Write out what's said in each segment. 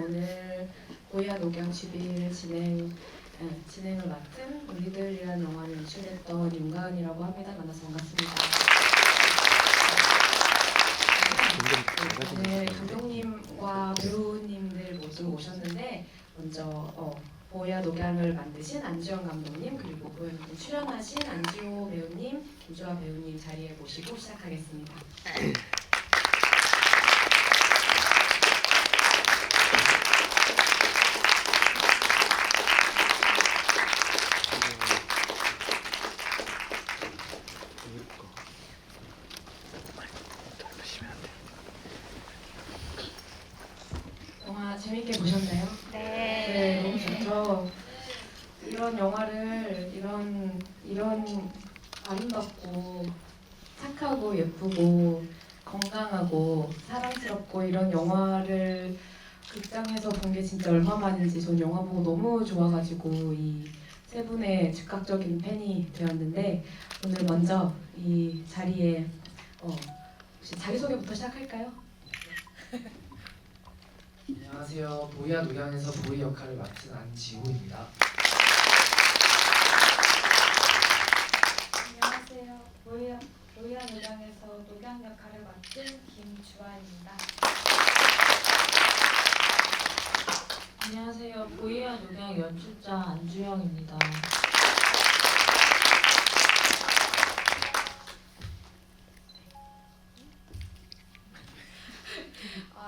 오늘 보이아 녹양 GB를 진행을 맡은 우리들이라는 영화를 연출했던 윤가은이라고 합니다. 만나서 반갑습니다. 오늘 감독님과 배우님들 모두 오셨는데 먼저 보이아 녹양을 만드신 안주영 감독님 그리고 보이아 녹양 출연하신 안지호 배우님, 김주아 배우님 자리에 모시고 시작하겠습니다. 영화 재밌게 보셨나요? 네, 너무 좋죠. 이런 영화를 이런 아름답고 착하고 예쁘고 건강하고 사랑스럽고 이런 영화를 극장에서 본 게 진짜 얼마만인지 전 영화 보고 너무 좋아가지고 이 세 분의 즉각적인 팬이 되었는데 오늘 먼저 이 자리에 혹시 자기소개부터 시작할까요? 안녕하세요. 보이아 녹양에서 보이 역할을 맡은 안지호입니다. 안녕하세요. 보이아 녹양에서 녹양 역할을 맡은 김주아입니다. 안녕하세요. 보이아 녹양 연출자 안주영입니다.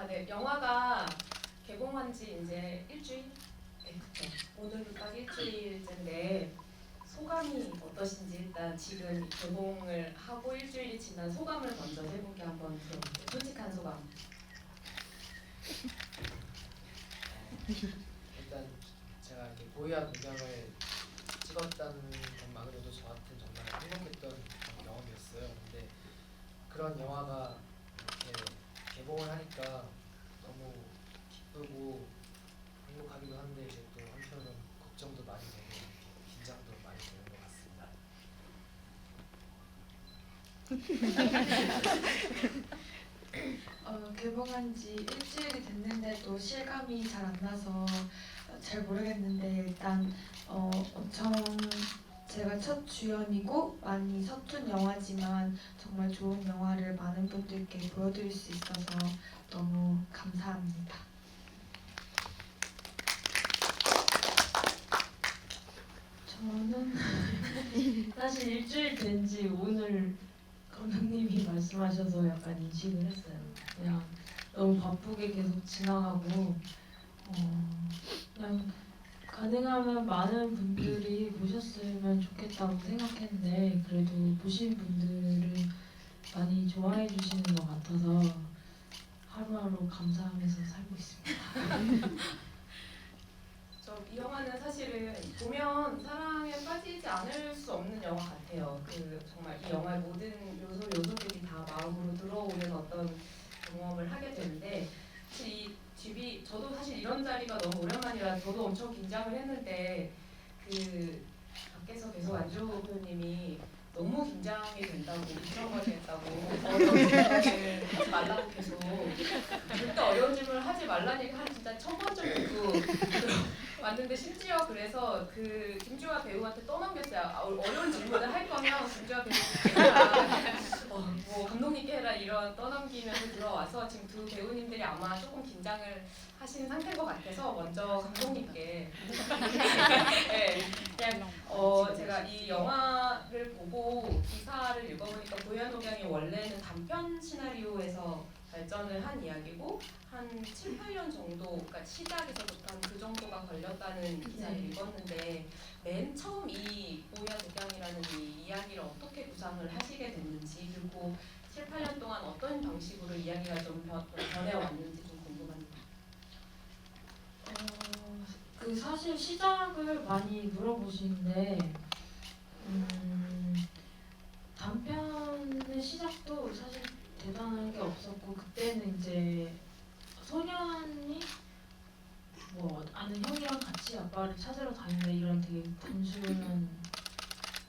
네. 영화가 개봉한 지 이제 일주일? 네, 그쵸. 오늘로 딱 일주일째인데 소감이 어떠신지 일단 지금 개봉을 하고 일주일이 지난 소감을 먼저 세 분께 한번 들어볼게요. 솔직한 소감. 일단 제가 이렇게 보이아 녹양을 찍었다는 것만으로도 저한테는 정말 행복했던 경험이었어요. 근데 그런 영화가 이렇게 개봉을 하니까 너무 기쁘고 행복하기도 한데 이제 또 한편으로는 걱정도 많이 되고 긴장도 많이 되는 것 같습니다. 개봉한 지 일주일이 됐는데도 실감이 잘 안 나서 잘 모르겠는데 일단 엄청 제가 첫 주연이고 많이 서툰 영화지만 정말 좋은 영화를 많은 분들께 보여드릴 수 있어서 너무 감사합니다. 저는 사실 일주일 된 지 오늘 감독님이 말씀하셔서 약간 인식을 했어요. 그냥 너무 바쁘게 계속 지나가고 그냥 가능하면 많은 분들이 보셨으면 좋겠다고 생각했는데 그래도 보신 분들은 많이 좋아해 주시는 것 같아서 하루하루 감사하면서 살고 있습니다. 이 영화는 사실은 보면 사랑에 빠지지 않을 수 없는 영화 같아요. 정말 이 영화의 모든 요소들이 다 마음으로 들어오는 어떤 경험을 하게 되는데 사실 이 GB 저도 사실 이런 자리가 너무 오랜만이라 저도 엄청 긴장을 했는데 밖에서 계속 안주호 배우님이 너무 긴장이 된다고 긴장하게 했다고 어려운 질문을 하지 말라고 계속 절대 어려운 질문을 하지 말라는 얘기 한 진짜 1000번 정도 왔는데 심지어 그래서 김주아 배우한테 떠넘겼어요. 어려운 질문을 할 거면 김주아 배우님께 뭐 감독님께 해라 이런 떠넘기면서 들어와서 지금 두 배우님들이 아마 조금 긴장을 하신 상태인 것 같아서 먼저 감독님께 네, 그냥 제가 이 영화를 보고 기사를 읽어보니까 보이아 녹양이 원래는 단편 시나리오에서 발전을 한 이야기고 한 7, 8년 정도, 그러니까 시작에서부터 한 그 정도가 걸렸다는 기사를 읽었는데 맨 처음 이 보이아 녹양이라는 이 이야기를 어떻게 구상을 하시게 됐는지 그리고 7, 8년 동안 어떤 방식으로 이야기가 좀 변해왔는지 좀 궁금합니다. 사실 시작을 많이 물어보시는데 단편의 시작도 사실 대단한 게 없었고 그때는 이제 소년이 뭐 아는 형이랑 같이 아빠를 찾으러 다닌다 이런 되게 단순한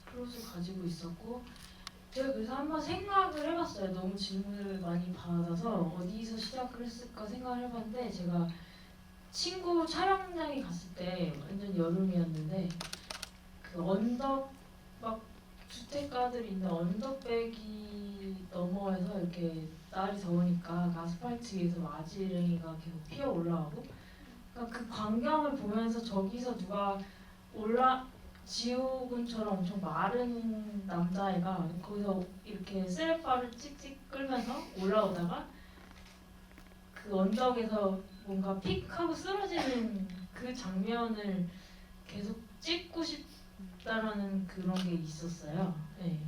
플롯을 가지고 있었고 제가 그래서 한번 생각을 해봤어요. 너무 질문을 많이 받아서 어디서 시작을 했을까 생각을 해봤는데 제가 친구 촬영장에 갔을 때 완전 여름이었는데 그 언덕 막 주택가들이 있는 언덕배기 너머에서 이렇게 날이 더우니까 그 아스팔트 위에서 아지랭이가 계속 피어 올라오고 그러니까 그 광경을 보면서 저기서 누가 지우군처럼 엄청 마른 남자애가 거기서 이렇게 쓰레빠를 찍찍 끌면서 올라오다가 그 언덕에서 뭔가 픽 하고 쓰러지는 그 장면을 계속 찍고 싶다라는 그런 게 있었어요. 네.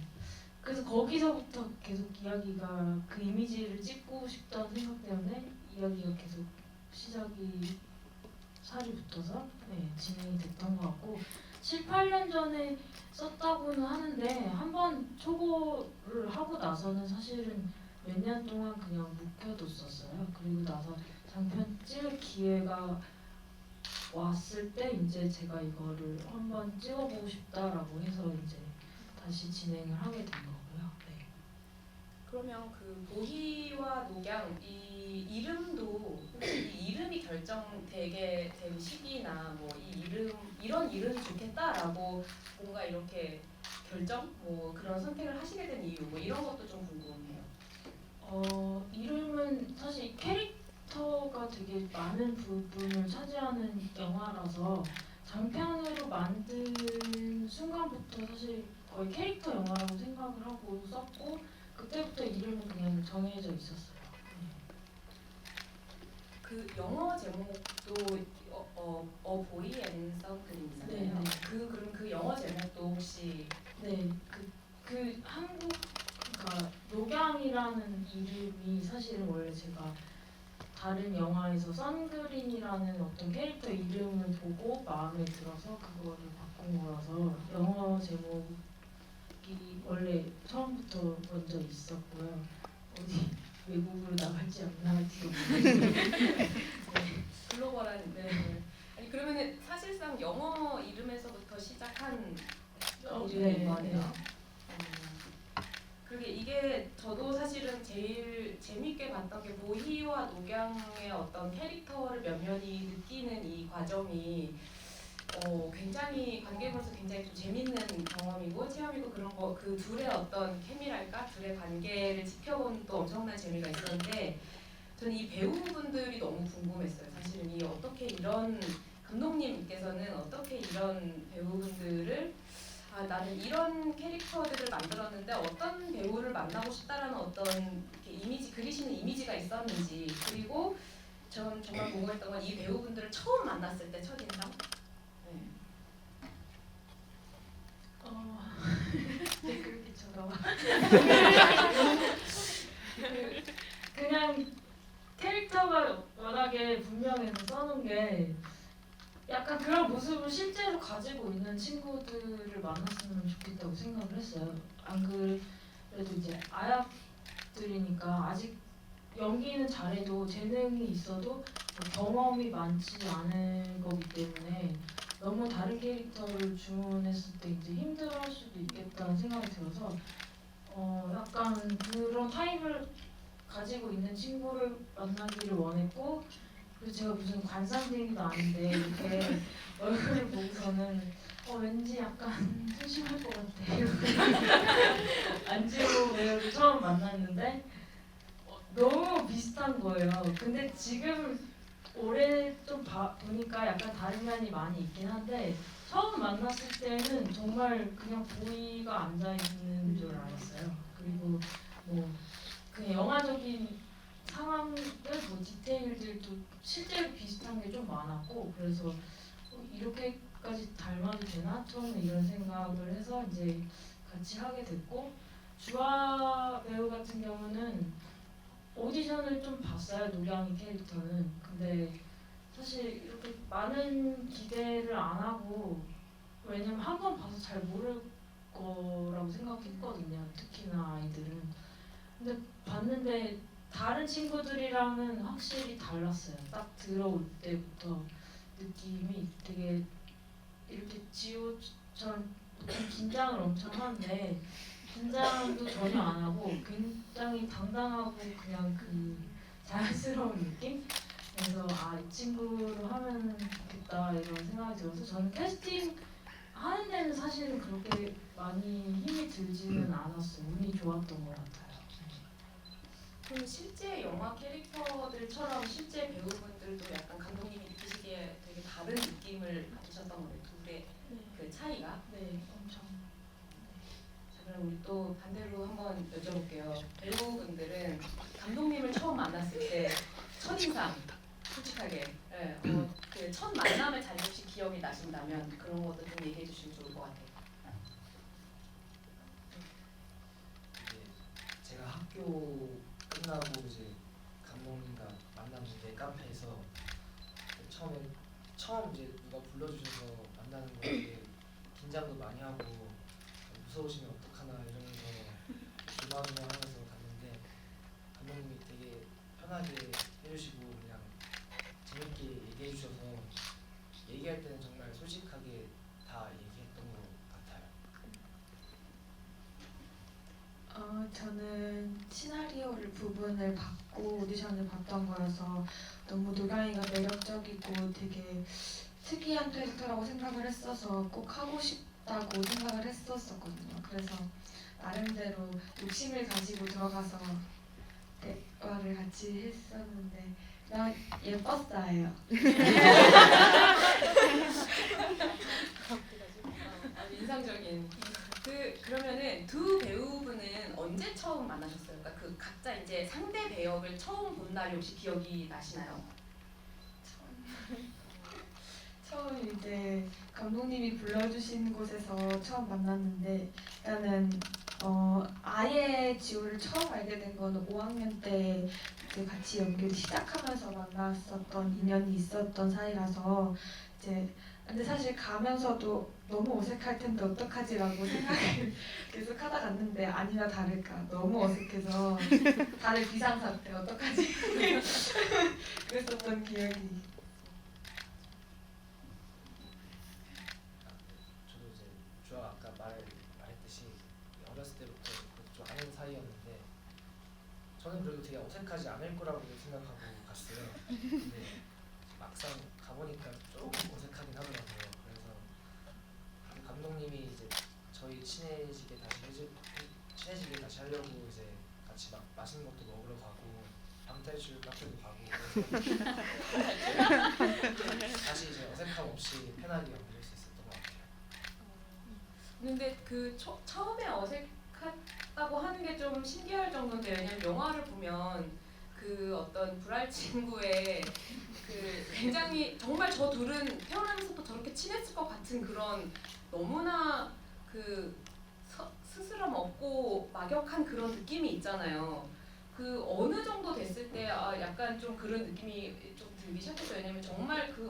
그래서 거기서부터 계속 이야기가 그 이미지를 찍고 싶다는 생각 때문에 이야기가 계속 시작이 살이 붙어서 네, 진행이 됐던 것 같고 7, 8년 전에 썼다고는 하는데 한번 초고를 하고 나서는 사실은 몇 년 동안 그냥 묵혀뒀었어요. 그리고 나서 장편 찍을 기회가 왔을 때 이제 제가 이거를 한번 찍어보고 싶다라고 해서 이제 다시 진행을 하게 된 거고요. 네. 그러면 그 보희와 녹양 이 이름도 혹시 이 이름이 결정되게 된 시기나 뭐 이 이런 이름이 좋겠다라고 뭔가 이렇게 결정 뭐 그런 선택을 하시게 된 이유 뭐 이런 것도 좀 궁금해요. 이름은 사실 캐릭터가 되게 많은 부분을 차지하는 영화라서 장편으로 만든 순간부터 사실 거의 캐릭터 영화라고 생각을 하고 썼고 그때부터 이름은 그냥 정해져 있었어요. 그 영어 제목도 보이 앤 선크림이잖아요. 네, 네. 그럼 그 영어 제목도 혹시 네, 그 한국 그러니까 녹양이라는 이름이 사실은 원래 제가 다른 영화에서 선그린이라는 어떤 캐릭터 이름을 보고 마음에 들어서 그거를 바꾼 거라서 영어 제목이 원래 처음부터 먼저 있었고요. 어디 외국으로 나갈지 안 나갈지도 모르겠는데 글로벌한 네. 아니 그러면은 사실상 영어 이름에서부터 시작한 이름인 거네요. 그게 이게 저도 사실은 제일 재밌게 봤던 게 보희와 녹양의 어떤 캐릭터를 면면히 느끼는 이 과정이 굉장히 관객으로서 굉장히 좀 재밌는 경험이고 체험이고 그런 거 그 둘의 어떤 케미랄까 둘의 관계를 지켜보는 또 엄청난 재미가 있었는데 저는 이 배우분들이 너무 궁금했어요. 사실은 이 어떻게 이런 감독님께서는 어떻게 이런 배우분들을 나는 이런 캐릭터들을 만들었는데 어떤 배우를 만나고 싶다라는 어떤 이렇게 이미지 그리시는 이미지가 있었는지 그리고 전 정말 궁금했던 건 이 배우분들을 처음 만났을 때 첫인상. 네. 네, 그렇게 쳐다봐. 그냥 캐릭터가 워낙에 분명해서 써놓은 게 약간 그런 모습을 실제로 가지고 있는 친구들을 만났으면 좋겠다고 생각을 했어요. 안 그래도 이제 아약들이니까 아직 연기는 잘해도 재능이 있어도 경험이 많지 않은 거기 때문에 너무 다른 캐릭터를 주문했을 때 이제 힘들어할 수도 있겠다는 생각이 들어서 약간 그런 타입을 가지고 있는 친구를 만나기를 원했고 그리고 제가 무슨 관상쟁이도 아닌데 이렇게 얼굴을 보고서는 왠지 약간 소심할 것 같아 이러고 안지호 배우를 처음 만났는데 너무 비슷한 거예요. 근데 지금 올해 좀 보니까 약간 다른 면이 많이 있긴 한데 처음 만났을 때는 정말 그냥 보이가 앉아있는 줄 알았어요. 그리고 뭐 그냥 영화적인 상황들 뭐 디테일들도 실제로 비슷한 게 좀 많았고 그래서 이렇게까지 닮아도 되나? 처음에 이런 생각을 해서 이제 같이 하게 됐고 주아 배우 같은 경우는 오디션을 좀 봤어요. 노량이 캐릭터는. 근데 사실 이렇게 많은 기대를 안 하고 왜냐면 한 번 봐서 잘 모를 거라고 생각했거든요. 특히나 아이들은. 근데 봤는데 다른 친구들이랑은 확실히 달랐어요. 딱 들어올 때부터 느낌이 되게 이렇게 지호처럼 보통 긴장을 엄청 하는데 긴장도 전혀 안 하고 굉장히 당당하고 그냥 그 자연스러운 느낌? 그래서 이 친구로 하면 이런 생각이 들어서 저는 캐스팅 하는 데는 사실은 그렇게 많이 힘이 들지는 않았어요. 운이 좋았던 것 같아요. 그럼 실제 영화 캐릭터들처럼 실제 배우분들도 약간 감독님이 느끼시기에 되게 다른 느낌을 받으셨던 거예요. 둘의 그 차이가. 네, 엄청. 자, 그럼 우리 또 반대로 한번 여쭤볼게요. 배우분들은 감독님을 처음 만났을 때 첫인상 솔직하게 그 첫 만남의 자리 혹시 기억이 나신다면 그런 것도 좀 얘기해 주시면 좋을 것 같아요. 이제 제가 학교 끝나고 이제 감독님과 만났는데 카페에서 처음 이제 누가 불러주셔서 만나는 거 되게 긴장도 많이 하고 무서우시면 어떡하나 이러면서 조마조마하면서 갔는데 감독님이 되게 편하게 해주시고 그냥 재밌게 얘기해 주셔서 얘기할 때는 정말 솔직하게 다 얘기했던 것 같아요. 저는 시나리오를 부분을 받고 오디션을 봤던 거여서 너무 노량이가 매력적이고 되게 특이한 캐릭터라고 생각을 했어서 꼭 하고 싶다고 생각을 했었거든요. 그래서 나름대로 욕심을 가지고 들어가서 대화를 같이 했었는데 그냥 예뻤어요. 인상적인. 그러면은 두 배우분은 언제 처음 만나셨어요? 그러니까 그 각자 이제 상대 배역을 처음 본 날이 혹시 기억이 나시나요? 처음 이제 감독님이 불러주신 곳에서 처음 만났는데 일단은 아예 지호를 처음 알게 된 거는 5학년 때 이제 같이 연기를 시작하면서 만났었던 인연이 있었던 사이라서 이제 근데 사실 가면서도 너무 어색할 텐데 어떡하지라고 생각을 계속 하다 갔는데 아니나 다를까 너무 어색해서 다들 비상사태 어떡하지 그랬었던 기억이 저도 이제 주아 아까 말했듯이 어렸을 때부터 좀 아는 사이였는데 저는 그래도 되게 어색하지 않을 거라고 생각하고 갔어요. 근데 막상 가보니까 조금 어색하긴 하더라고요. 그래서 감독님이 이제 저희 친해지게 다시 하려고 이제 같이 막 맛있는 것도 먹으러 가고 방탈출 카페도 가고 그래서 다시 이제 어색함 없이 편하게 연기할 수 있었던 것 같아요. 근데 그 처음에 어색하다고 하는 게 좀 신기할 정도인데 왜냐면 영화를 보면 그 어떤 불알 친구의 그 굉장히 정말 저 둘은 태어나면서부터 저렇게 친했을 것 같은 그런 너무나 그 스스럼 없고 막역한 그런 느낌이 있잖아요. 그 어느 정도 됐을 때 약간 좀 그런 느낌이 좀 들기 시작했어요. 왜냐면 정말 그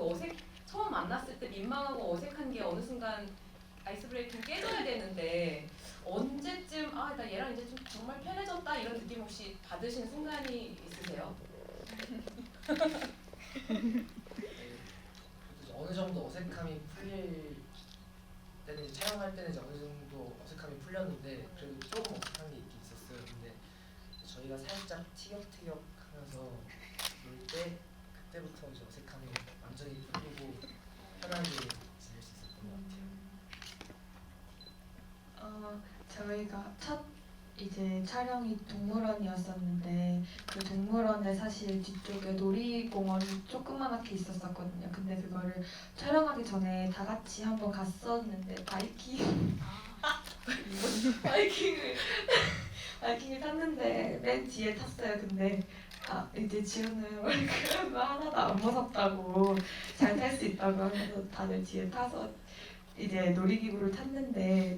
처음 만났을 때 민망하고 어색한 게 어느 순간 아이스 브레이킹 깨져야 되는데 언제쯤 나 얘랑 이제 좀 정말 편해졌다 이런 느낌 혹시 받으신 순간이 있으세요? 어느 정도 어색함이 풀릴 때는 이제 촬영할 때는 이제 어느 정도 어색함이 풀렸는데 그래도 조금 어색한 게 있긴 있었어요. 근데 저희가 살짝 티격태격하면서 놀 때 그때부터 이제 어색함이 완전히 풀리고 편하게 지낼 수 있었던 것 같아요. 저희가 첫 이제 촬영이 동물원이었었는데 그 동물원에 사실 뒤쪽에 놀이공원이 조그맣게 있었거든요. 근데 그거를 촬영하기 전에 다 같이 한번 갔었는데 바이킹을 탔는데 맨 뒤에 탔어요. 근데 이제 지우는 그런 거 하나도 안 무섭다고 잘 탈 수 있다고 하면서 다들 뒤에 타서 이제 놀이기구를 탔는데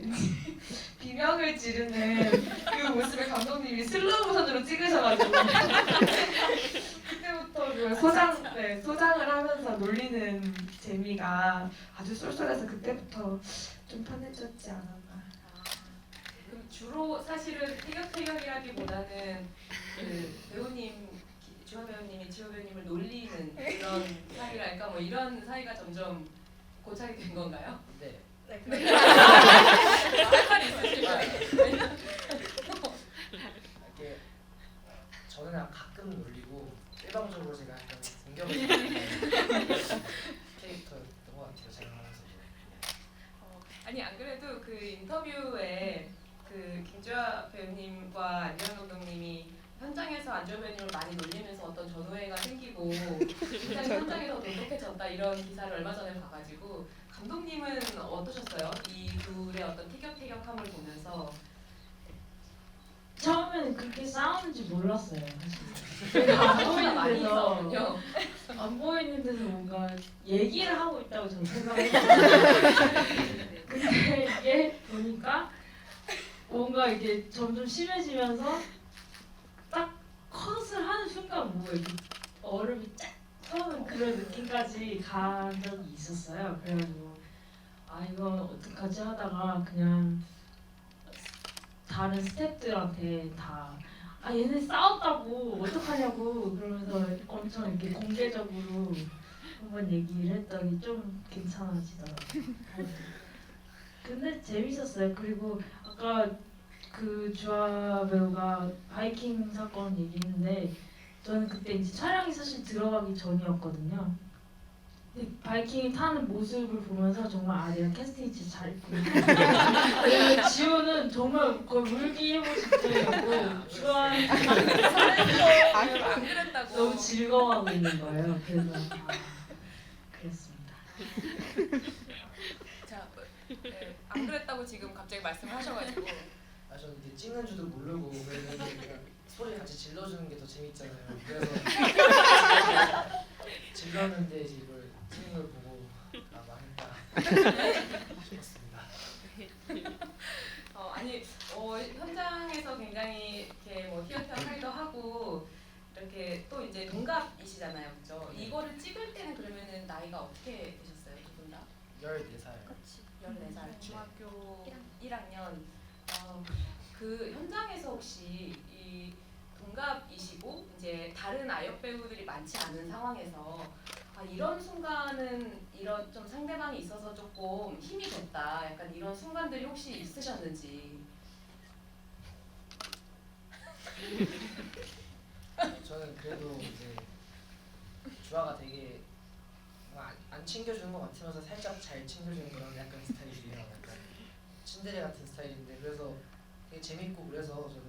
비명을 지르는 그 모습을 감독님이 슬로우 모션으로 찍으셔가지고 그때부터 그 소장을 하면서 놀리는 재미가 아주 쏠쏠해서 그때부터 좀 편해졌지 않았나. 그럼 주로 사실은 티격태격이라기보다는 그 배우님 주하 배우님이 지호 배우님을 놀리는 그런 사이랄까 뭐 이런 사이가 점점 고착이 된 건가요? 네. 할 말이 있으실까요? 이렇게 저는 그냥 가끔 놀리고 일방적으로 제가 약간 공격을 하는 캐릭터였던 것 인터뷰에 그 김주아 배우님과 안지현 감독님이 현장에서 안지현 배우님을 많이 놀리면서 어떤 전우회가 생기고 굉장히 현장에서 돈독해졌다 이런 기사를 얼마 전에 봐가지고 감독님은 어떠셨어요? 이 둘의 어떤 티격태격함을 보면서 처음에는 그렇게 싸우는지 몰랐어요. 사실. 저희가 안 보이는 많이 데서 있었군요. 안 보이는 데서 뭔가 얘기를 하고 있다고 저는 생각했어요. 근데 이게 보니까 뭔가 이게 점점 심해지면서 딱 컷을 하는 순간 뭔가 이렇게 얼음이 쫙 서는 그런 느낌까지 간 적이 있었어요. 그래가지고 아 이거 어떡하지 하다가 그냥 다른 스태프들한테 다 아 얘네 싸웠다고 어떡하냐고 그러면서 엄청 이렇게 공개적으로 한번 얘기를 했더니 좀 괜찮아지더라고요. 근데 재밌었어요. 그리고 아까 그 주아 배우가 바이킹 사건 얘기했는데 저는 그때 이제 촬영이 사실 들어가기 전이었거든요. 근데 바이킹 타는 모습을 보면서 정말 아 내가 캐스팅 진짜 잘했구나. 왜냐면 지호는 정말 거의 울기 일보 직전이었고 주아는 안 그랬다고. 너무 즐거워하고 있는 거예요. 그래서 그랬습니다. 자, 네, 안 그랬다고 지금 갑자기 말씀을 하셔가지고 아 저는 이게 찍는 줄도 모르고 그냥 소리 같이 질러주는 게 더 재밌잖아요. 그래서 질렀는데 이제 이걸 찍는 걸 보고 아 망했다 싶었습니다. 아니 현장에서 굉장히 이렇게 뭐 희어태어하기도 하고 이렇게 또 이제 동갑이시잖아요, 그렇죠? 네. 이거를 찍을 때는 그러면은 나이가 어떻게 되셨어요, 두 분 다? 14살. 14살, 중학교 1학년. 그 현장에서 혹시 이 동갑이시고 이제 다른 아역 배우들이 많지 않은 상황에서 아, 이런 순간은 이런 좀 상대방이 있어서 조금 힘이 됐다. 약간 이런 순간들이 혹시 있으셨는지. 저는 그래도 이제 주아가 되게 뭔가 안 챙겨주는 것 같으면서 살짝 잘 챙겨주는 그런 약간 스타일이에요. 약간 친데레 같은 스타일인데 그래서 되게 재밌고 그래서 저는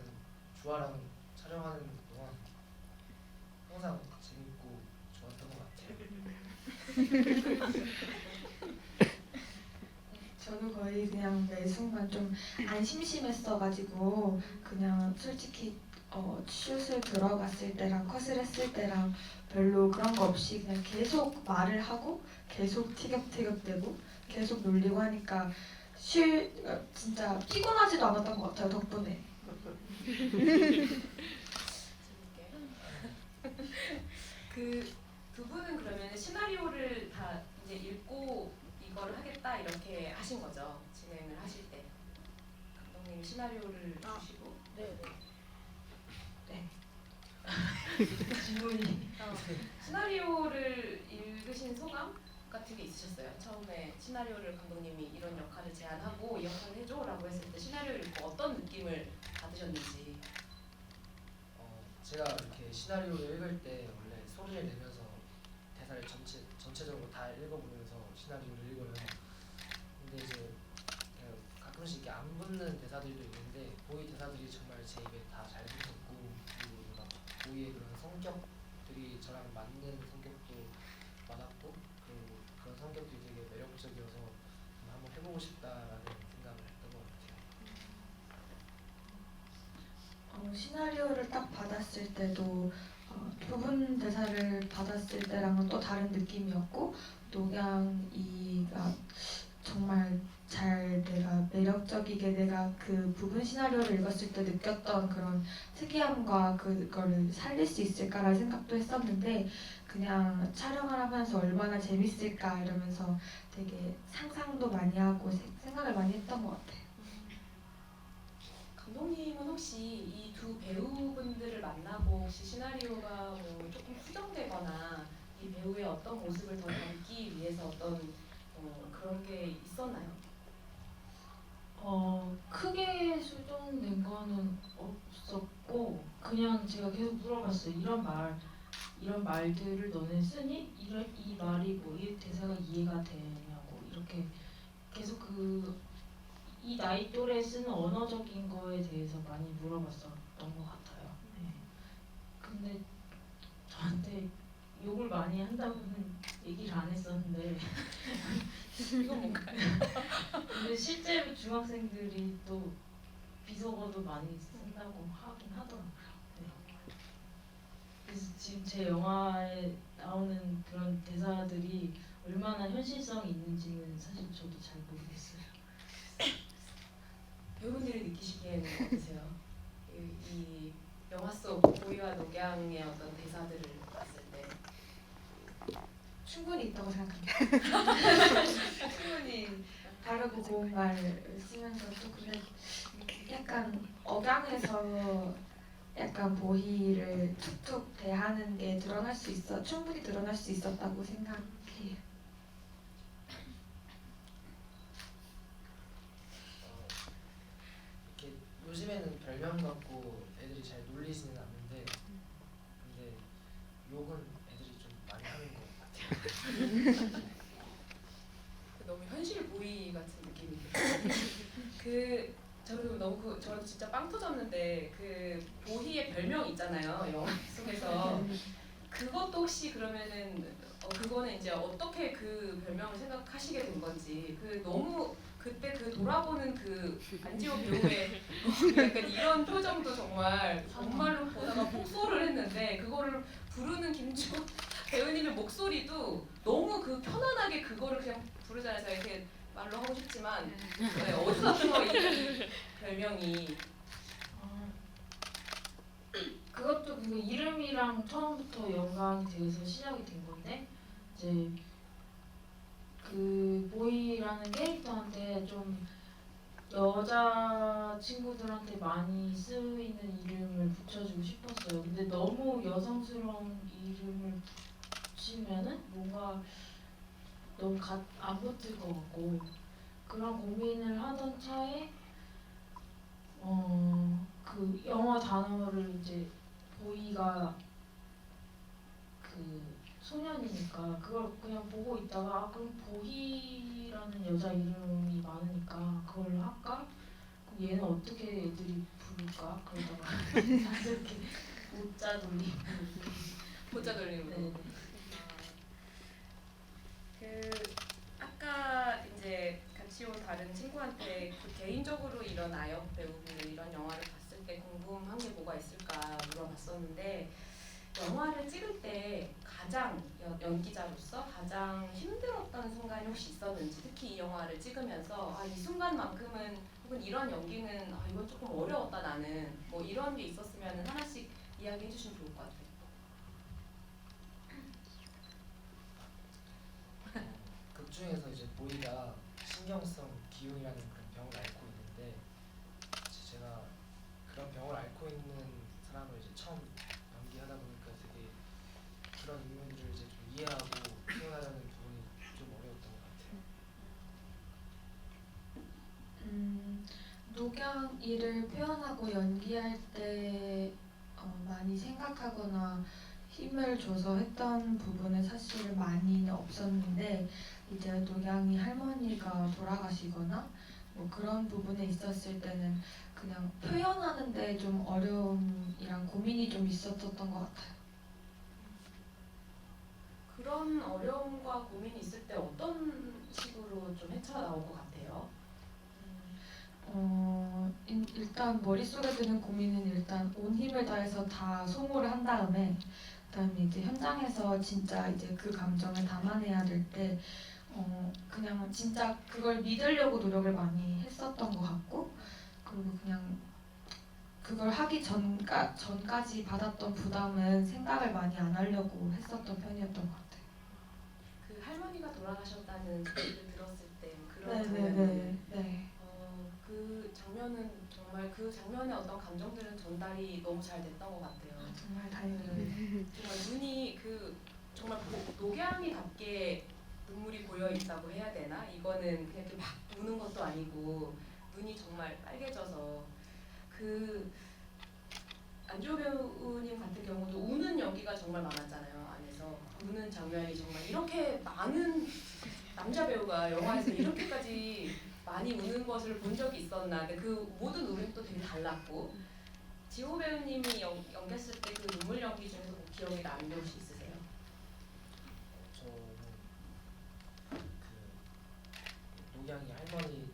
주아랑 촬영하는 동안 항상 재밌고 좋았던 것 같아요. 저도 거의 그냥 매 순간 좀 안 심심했어가지고 그냥 솔직히 슛을 들어갔을 때랑 컷을 했을 때랑 별로 그런 거 없이 그냥 계속 말을 하고 계속 티격태격대고 계속 놀리고 하니까 진짜 피곤하지도 않았던 것 같아요 덕분에. 재밌게. 그 두 분은 그러면 시나리오를 다 이제 읽고 이거를 하겠다 이렇게 하신 거죠? 진행을 하실 때 감독님 시나리오를 주시고. 네. 질문이 시나리오를 읽으신 소감 같은 게 있으셨어요? 처음에 시나리오를 감독님이 이런 역할을 제안하고 이 역할을 해줘라고 했을 때 시나리오를 읽고 어떤 느낌을 받으셨는지. 제가 이렇게 시나리오를 읽을 때 원래 소리를 내면서 대사를 전체적으로 다 읽어보면서 시나리오를 읽어요. 근데 이제 가끔씩 이렇게 안 붙는 대사들도 있는데 보이 대사들이 정말 제 입에 다 잘 붙었고 그리고 막 보이의 그런 성격들이 저랑 맞는 성격도 많았고 그리고 그런 성격들이 되게 매력적이어서 한번 해보고 싶다라는 생각을 했던 것 같아요. 시나리오를 딱 받았을 때도 부분 대사를 받았을 때랑은 또 다른 느낌이었고 녹양이가 정말 잘 내가 매력적이게 내가 그 부분 시나리오를 읽었을 때 느꼈던 그런 특이함과 그거를 살릴 수 있을까라는 생각도 했었는데 그냥 촬영을 하면서 얼마나 재밌을까 이러면서 되게 상상도 많이 하고 생각을 많이 했던 것 같아요. 감독님은 혹시 이 두 배우분들을 만나고 혹시 시나리오가 뭐 조금 수정되거나 이 배우의 어떤 모습을 더 담기 위해서 어떤 그런 게 있었나요? 크게 수정된 거는 없었고 그냥 제가 계속 물어봤어요. 이런 말들을 너네 쓰니? 이 말이 뭐 이 대사가 이해가 되냐고 이렇게 계속 이 나이 또래 쓰는 언어적인 거에 대해서 많이 물어봤었던 것 같아요. 네. 근데 저한테 욕을 많이 한다고는 얘기를 안 했었는데 이건 뭔가요? 근데 실제로 중학생들이 또 비속어도 많이 쓴다고 하긴 하더라고요. 네. 그래서 지금 제 영화에 나오는 그런 대사들이 얼마나 현실성이 있는지는 사실 저도 잘 모르겠어요. 배우분들이 느끼시기에는 어떠세요? 이 영화 속 보이와 녹양의 어떤 대사들을 봤을 때 충분히 있다고 생각합니다. 충분히 다르고 고운 말을 쓰면서 또 근데 약간 억양에서 약간 보희를 툭툭 대하는 게 드러날 수 있어 충분히 드러날 수 있었다고 생각해요. 이렇게 요즘에는 별명 갖고 애들이 잘 놀리지는 않는데 근데 욕은 애들이 좀 많이 하는 것 같아요. 너무 현실 보이 같은 느낌이 들어요. 저도 너무 저도 진짜 빵 터졌는데 그 보희의 별명 있잖아요 영화 속에서 그것도 혹시 그러면은 그거는 이제 어떻게 그 별명을 생각하시게 된 건지 너무 그때 돌아보는 안지호 배우의 약간 이런 표정도 정말로 보다가 폭소를 했는데 그거를 부르는 김주호 배우님의 목소리도 너무 편안하게 그거를 그냥 부르잖아요. 제가 이렇게 말로 하고 싶지만 네, 어디서 이 별명이 그것도 그 이름이랑 처음부터 연관이 돼서 시작이 된 건데 이제 그 보이라는 캐릭터한테 좀 여자 친구들한테 많이 쓰이는 이름을 붙여주고 싶었어요. 근데 너무 여성스러운 이름을 붙이면은 뭔가 너무 안 붙을 것 같고 그런 고민을 하던 차에 그 영어 단어를 이제 보이가 그 소년이니까 그걸 그냥 보고 있다가 그럼 보희라는 여자 이름이 많으니까 그걸로 할까? 그럼 얘는 어떻게 애들이 부를까? 그러다가 자연스럽게 모자 돌리고 보자 돌리고 네. 아까 이제 같이 온 다른 친구한테 개인적으로 이런 아역 배우분들 이런 영화를 봤을 때 궁금한 게 뭐가 있을까 물어봤었는데 영화를 찍을 때 가장 연기자로서 가장 힘들었던 순간이 혹시 있었는지 특히 이 영화를 찍으면서 이 순간만큼은 혹은 이런 연기는 이건 조금 어려웠다 나는 뭐 이런 게 있었으면 하나씩 이야기해 주시면 좋을 것 같아요. 극 중에서 이제 보이가 신경성 기흉이라는 그런 병을 앓고 있는데 제가 그런 병을 앓고 있는 사람을 이제 처음 연기하다 보니까 되게 그런 인물들을 이제 좀 이해하고 표현하려는 부분이 좀 어려웠던 것 같아요. 녹양 일을 표현하고 연기할 때 많이 생각하거나 힘을 줘서 했던 부분은 사실 많이는 없었는데 이제 녹양이 할머니가 돌아가시거나 뭐 그런 부분에 있었을 때는 그냥 표현하는데 좀 어려움이랑 고민이 좀 있었던 것 같아요. 그런 어려움과 고민이 있을 때 어떤 식으로 좀 헤쳐나올 것 같아요? 일단 머릿속에 드는 고민은 일단 온 힘을 다해서 다 소모를 한 다음에 그다음에 이제 현장에서 진짜 이제 그 감정을 담아내야 될 때 그냥 진짜 그걸 믿으려고 노력을 많이 했었던 것 같고 그리고 그냥 그걸 하기 전까지 받았던 부담은 생각을 많이 안 하려고 했었던 편이었던 것 같아요. 그 할머니가 돌아가셨다는 얘기를 들었을 때 그런 네네네. 네. 그 장면은 정말 그 장면의 어떤 감정들은 전달이 너무 잘 됐던 것 같아요. 정말 다행이에요. 정말 눈이 정말 녹양이답게 눈물이 고여 있다고 해야 되나? 이거는 그냥 이렇게 막 우는 것도 아니고 눈이 정말 빨개져서 안지호 배우님 같은 경우도 우는 연기가 정말 많았잖아요. 안에서 우는 장면이 정말 이렇게 많은 남자 배우가 영화에서 이렇게까지 많이 우는 것을 본 적이 있었나. 근데 그 모든 울음이 또 되게 달랐고 지호 배우님이 연기했을 때 그 눈물 연기 중에서 뭐 기억에 남는 게 혹시 있으세요? 저는 그 녹양이 할머니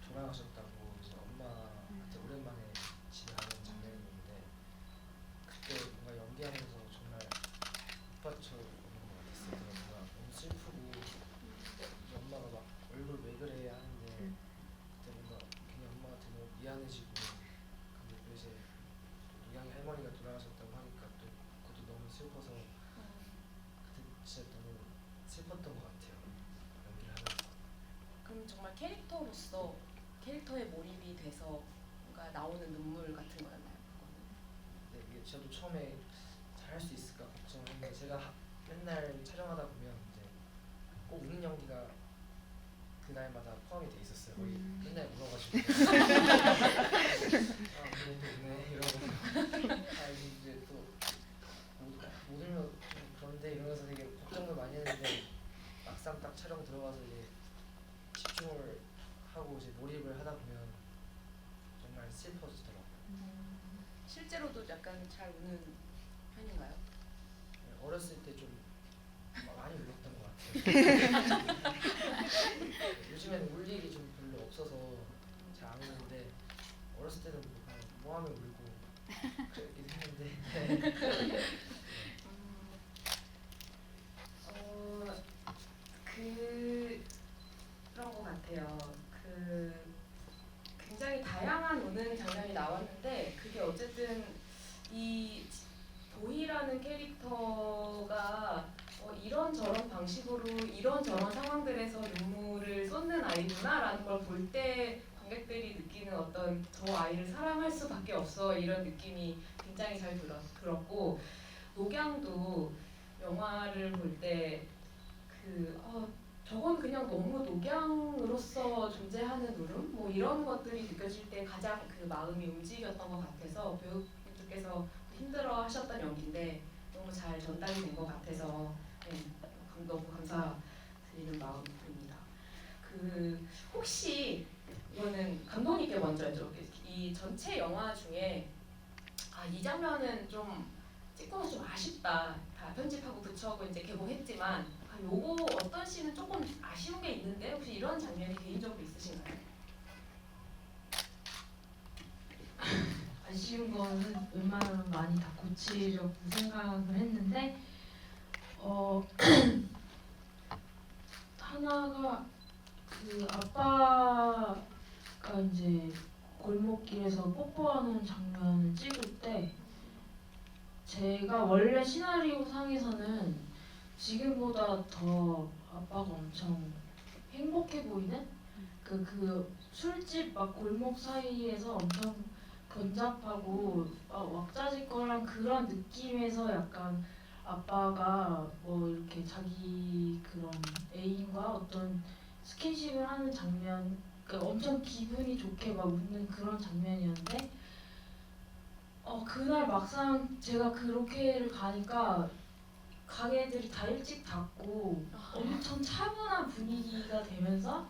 돌아가셨다고 이제 엄마한테 오랜만에 집에 가는 장면이었는데 그때 뭔가 연기하면서 정말 오빠처럼 보는 것 같았어요. 그래서 뭔가 너무 슬프고 이제 엄마가 막 얼굴 왜 그래 하는데 그때 뭔가 괜히 엄마한테 너무 미안해지고 근데 또 이제 녹양이 할머니가 돌아가셨다고 하니까 또 그것도 너무 슬퍼서 그때 진짜 너무 슬펐던 것 같아요. 연기를 하면서. 그럼 정말 캐릭터로서 캐릭터에 몰입이 돼서 뭔가 나오는 눈물 같은 거였나요? 그거는? 네, 이게 저도 처음에 잘 할 수 있을까 걱정했는데 제가 맨날 촬영하다 보면 이제 꼭 우는 연기가 그날마다 포함이 돼 있었어요. 거의 맨날 울어가지고 아 오늘 또 우네 이러고 아 이제 또 못 울면 좀 그런데 이러면서 되게 걱정을 많이 했는데 막상 딱 촬영 들어가서 이제 집중을 하고 이제 몰입을 하다 보면 정말 슬퍼지더라고요. 실제로도 약간 잘 우는 편인가요? 네, 어렸을 때 좀 많이 울었던 것 같아요. 요즘에는 울 일이 좀 별로 없어서 잘 안 우는데 어렸을 때는 뭐 그냥 뭐 하면 울고 그랬긴 했는데 그런 것 같아요. 그 굉장히 다양한 우는 장면이 나왔는데 그게 어쨌든 이 도희라는 캐릭터가 이런저런 방식으로 이런저런 상황들에서 눈물을 쏟는 아이구나라는 걸 볼 때 관객들이 느끼는 어떤 저 아이를 사랑할 수밖에 없어 이런 느낌이 굉장히 잘 들었고 녹양도 영화를 볼 때 저건 그냥 너무 녹양으로서 존재하는 울음? 뭐 이런 것들이 느껴질 때 가장 그 마음이 움직였던 것 같아서 배우분들께서 힘들어 하셨던 연기인데 너무 잘 전달이 된 것 같아서 네, 너무 감사드리는 마음입니다. 혹시 이거는 감독님께 먼저 여쭤볼게요. 이 전체 영화 중에 이 장면은 좀 찍고서 좀 아쉽다. 다 편집하고 붙여고 이제 개봉했지만 요거 어떤 씬은 조금 아쉬운 게 있는데 혹시 이런 장면이 개인적으로 있으신가요? 아쉬운 거는 웬만하면 많이 다 고치려고 생각을 했는데 하나가 그 아빠가 이제 골목길에서 뽀뽀하는 장면을 찍을 때 제가 원래 시나리오 상에서는 지금보다 더 아빠가 엄청 행복해 보이는 그 술집 막 골목 사이에서 엄청 번잡하고 왁자지껄한 그런 느낌에서 약간 아빠가 뭐 이렇게 자기 그런 애인과 어떤 스킨십을 하는 장면, 그러니까 엄청 기분이 좋게 막 웃는 그런 장면이었는데 그날 막상 제가 그렇게를 가니까 가게들이 다 일찍 닫고 엄청 차분한 분위기가 되면서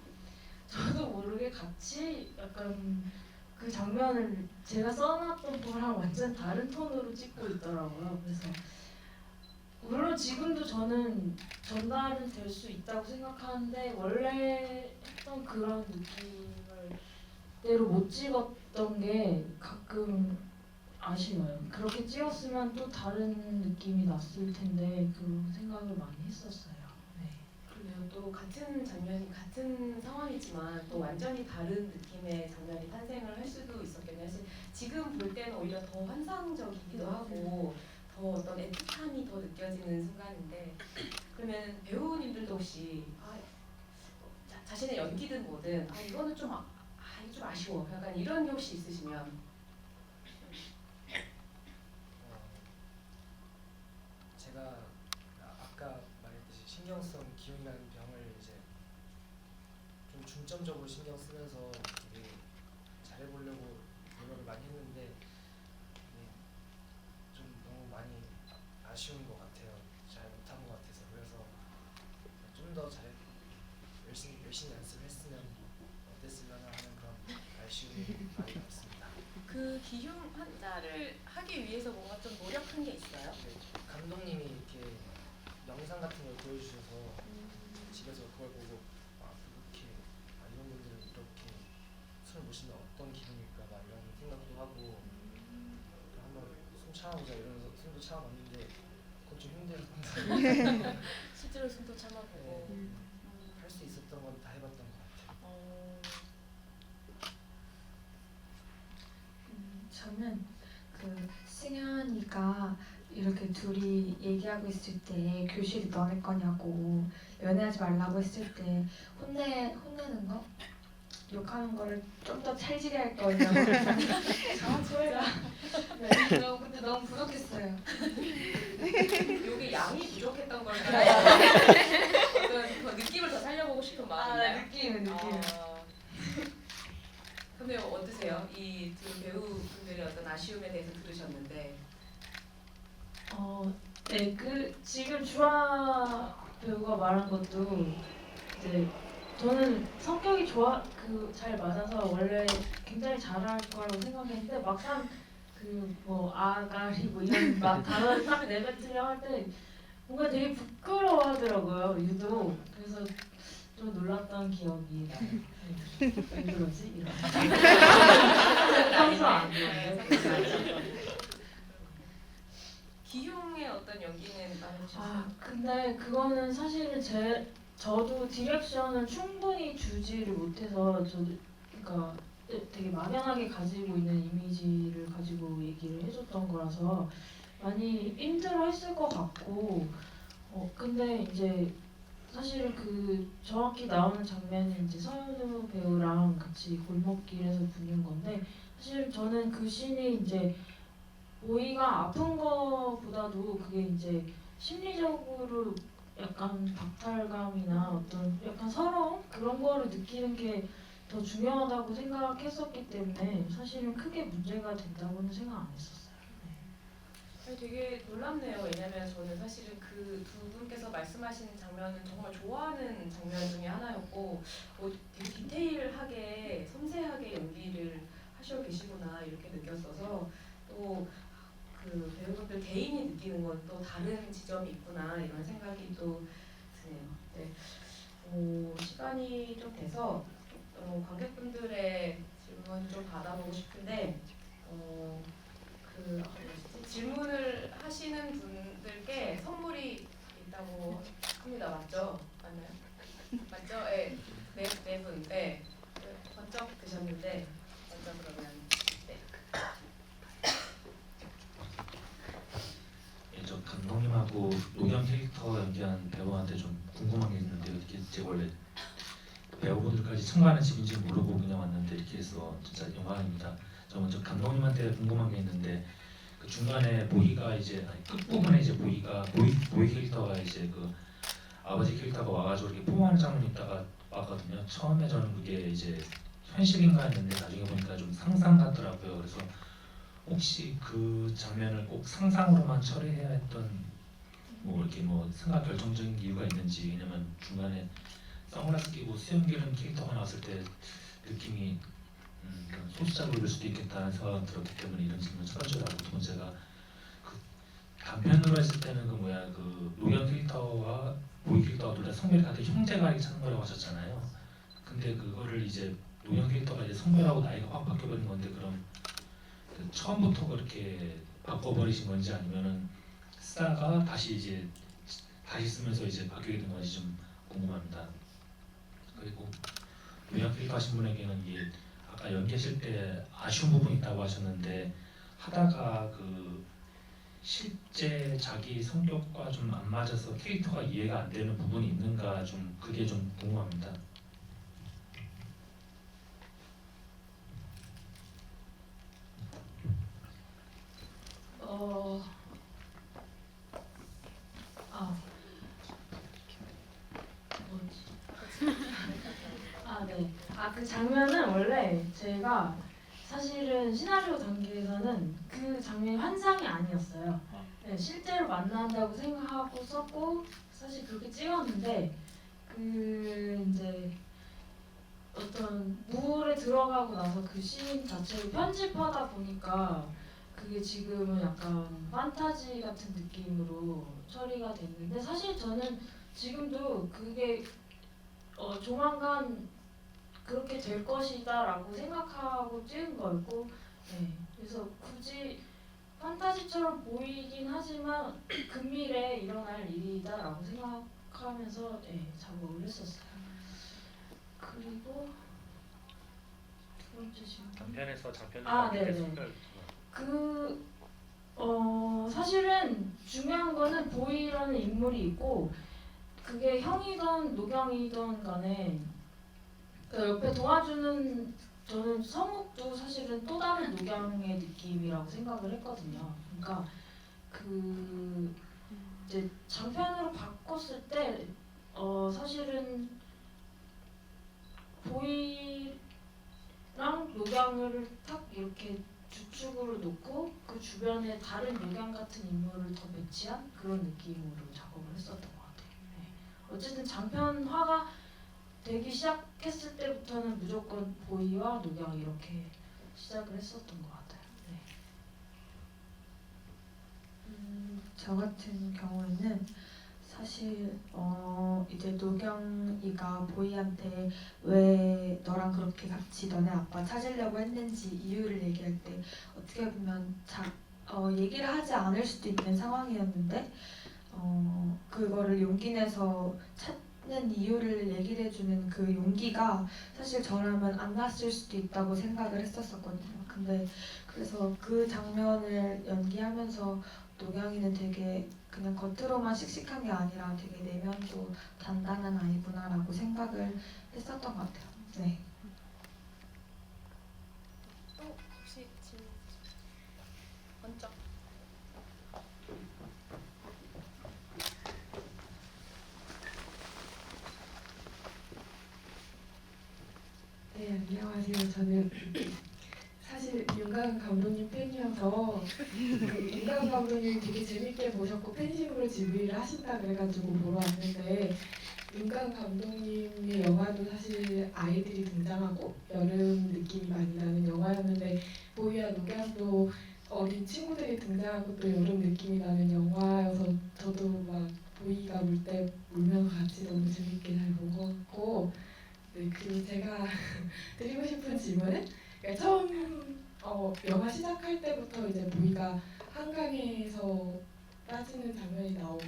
저도 모르게 같이 약간 그 장면을 제가 써놨던 거랑 완전 다른 톤으로 찍고 있더라고요. 그래서 물론 지금도 저는 전달은 될 수 있다고 생각하는데 원래 했던 그런 느낌을 대로 못 찍었던 게 가끔 아쉬워요. 그렇게 찍었으면 또 다른 느낌이 났을 텐데 그런 생각을 많이 했었어요. 네. 그러네요. 또 같은 장면이 같은 상황이지만 또 완전히 다른 느낌의 장면이 탄생을 할 수도 있었겠네요. 사실 지금 볼 때는 오히려 더 환상적이기도 하고 더 어떤 애틋함이 더 느껴지는 순간인데 그러면 배우님들도 혹시 자신의 연기든 뭐든 이거는 좀 이거 좀 아쉬워 약간 이런 게 혹시 있으시면 제가 아까 말했듯이 신경성 기운이라는 병을 이제 좀 중점적으로 신경 쓰면서 되게 잘해보려고 노력을 많이 했는데 이게 좀 너무 많이 아쉬운 것 같아요. 잘 못한 것 같아서. 그래서 좀 더 열심히 연습했으면 어땠으면 하는 그런 아쉬움이 많이 남습니다. 그 기흉 환자를 하기 위해서 뭔가 좀 노력한 게 있어요? 네, 감독님이 이렇게 영상 같은 걸 보여주셔서 집에서 그걸 보고 이렇게 이런 분들은 이렇게 술을 마시면 어떤 기분일까 막 이런 생각도 하고 한번 숨 참아보자 이러면서 숨도 참아봤는데 그건 좀 힘들었는데 실제로 숨도 참아보고. 할 수 있었던 건 다 해봤던 것 같아요. 저는 그 승현이가 이렇게 둘이 얘기하고 있을 때 교실이 너네 거냐고 연애하지 말라고 했을 때 혼내는 거? 욕하는 거를 좀 더 찰지게 할 거냐고. 아 소혜가. 네, 근데 너무 부족했어요. 여기 양이 부족했던 걸까요? 어떤 그 느낌을 더 살려보고 싶은 마음인가요? 느낌은. 근데 어떠세요? 이 두 배우분들의 어떤 아쉬움에 대해서 들으셨는데. 네, 그 지금 주아 배우가 말한 것도 이제 저는 성격이 잘 맞아서 원래 굉장히 잘할 거라고 생각했는데 막상 그 뭐 아가리 뭐 이런 막 단어를 딱 내뱉으려 할 때 뭔가 되게 부끄러워하더라고요, 유독. 그래서 좀 놀랐던 기억이 나요. 네. 왜 그러지? 이런. 평소 안 그런데. 기흉의 어떤 연기는 나눠주셨어요? 근데 그거는 사실은 저도 디렉션을 충분히 주지를 못해서 그러니까 되게 막연하게 가지고 있는 이미지를 가지고 얘기를 해줬던 거라서 많이 힘들어했을 것 같고 근데 이제 사실 그 정확히 나오는 장면이 이제 서현우 배우랑 같이 골목길에서 부는 건데 사실 저는 그 씬이 이제 보이가 아픈 거보다도 그게 이제 심리적으로 약간 박탈감이나 어떤 약간 서러움 그런 거를 느끼는 게 더 중요하다고 생각했었기 때문에 사실은 크게 문제가 된다고는 생각 안 했었어요. 아니, 되게 놀랍네요. 왜냐면 저는 사실은 그 두 분께서 말씀하신 장면은 정말 좋아하는 장면 중에 하나였고 되게 디테일하게 섬세하게 연기를 하시고 계시구나 이렇게 느꼈어서 또 그 배우분들 개인이 느끼는 건 또 다른 지점이 있구나 이런 생각이 또 드네요. 네. 시간이 좀 돼서 관객분들의 질문 좀 받아보고 싶은데 질문을 하시는 분들께 선물이 있다고 합니다. 맞죠? 맞나요? 맞죠? 네 분. 네. 번쩍 드셨는데 먼저 그러면 네. 예, 저 감독님하고 노경 캐릭터 연기한 배우한테 좀 궁금한 게 있는데요. 이렇게 제가 원래 배우분들까지 청구하는 집인지 모르고 그냥 왔는데 이렇게 해서 진짜 영광입니다. 저 먼저 감독님한테 궁금한 게 있는데 그 중간에 보이가 이제 끝부분에 이제 보이 캐릭터가 이제 그 아버지 캐릭터가 와가지고 이렇게 포옹하는 장면이 있다가 왔거든요. 처음에 저는 그게 이제 현실인가 했는데 나중에 보니까 좀 상상 같더라고요. 그래서 혹시 그 장면을 꼭 상상으로만 처리해야 했던 뭐 이렇게 뭐 생각 결정적인 이유가 있는지 왜냐면 중간에 선글라스 끼고 수염 기른 캐릭터가 나왔을 때 느낌이 그런 소수자극일 수도 있겠다는 생각이 들었기 때문에 이런 질문 첫 번째로 하고 두 번째가 그 단편으로 했을 때는 그 노경 캐릭터와 보이 캐릭터가 둘 다 성별이 같은 형제가 이렇게 찾는 거라고 하셨잖아요. 근데 그거를 이제 노경 캐릭터가 이제 성별하고 나이가 확 바뀌어버린 건데 그럼 그 처음부터 그렇게 바꿔버리신 건지 아니면은 쓰다가 다시 쓰면서 이제 바뀌게 된 건지 좀 궁금합니다. 그리고 노경 캐릭터 하신 분에게는 이게 아까 연기하실 때 아쉬운 부분이 있다고 하셨는데 하다가 그 실제 자기 성격과 좀 안 맞아서 캐릭터가 이해가 안 되는 부분이 있는가 좀 그게 좀 궁금합니다. 네. 그 장면은 원래 제가 사실은 시나리오 단계에서는 그 장면이 환상이 아니었어요. 네, 실제로 만난다고 생각하고 썼고 사실 그렇게 찍었는데 그 이제 어떤 물에 들어가고 나서 그 씬 자체를 편집하다 보니까 그게 지금은 약간 판타지 같은 느낌으로 처리가 됐는데 사실 저는 지금도 그게 조만간 그렇게 될 것이다라고 생각하고 찍은 거였고, 네. 그래서 굳이 판타지처럼 보이긴 하지만 금밀에 일어날 일이다라고 생각하면서 작업을 했었어요. 그리고 두 번째 질문. 단편에서 장편으로 아, 바뀔 때 네네. 특별 사실은 중요한 거는 보이라는 인물이 있고 그게 형이든 노경이든 간에 그 옆에 도와주는 저는 성욱도 사실은 또 다른 노경의 느낌이라고 생각을 했거든요. 그러니까 그 이제 장편으로 바꿨을 때 사실은 보이랑 노경을 탁 이렇게 주축으로 놓고 그 주변에 다른 노경 같은 인물을 더 배치한 그런 느낌으로 작업을 했었던 것 같아요. 네. 어쨌든 장편화가 되기 시작했을 때부터는 무조건 보이와 노경 이렇게 시작을 했었던 것 같아요. 네. 저 같은 경우에는 사실 이제 노경이가 보이한테 왜 너랑 그렇게 같이 너네 아빠 찾으려고 했는지 이유를 얘기할 때 어떻게 보면 얘기를 하지 않을 수도 있는 상황이었는데 그거를 용기 내서 찾는 이유를 얘기를 해주는 그 용기가 사실 저라면 안 났을 수도 있다고 생각을 했었거든요. 근데 그래서 그 장면을 연기하면서 노경이는 되게 그냥 겉으로만 씩씩한 게 아니라 되게 내면도 단단한 아이구나라고 생각을 했었던 것 같아요. 네. 또 혹시 질문 먼저. 네, 안녕하세요. 저는 사실 윤가은 감독님 팬이어서 윤가은 감독님 되게 재밌게 보셨고 팬심으로 지휘를 하신다 그래가지고 보러 왔는데 윤가은 감독님의 영화도 사실 아이들이 등장하고 여름 느낌이 많이 나는 영화였는데 보이와 노경도 어린 친구들이 등장하고 또 여름 느낌이 나는 영화여서 저도 막 보이가 울 때 울면서 같이 너무 재밌게 잘 본 것 같고 네, 그리고 제가 드리고 싶은 질문은 그러니까 처음 영화 시작할 때부터 이제 보이가 한강에서 빠지는 장면이 나오고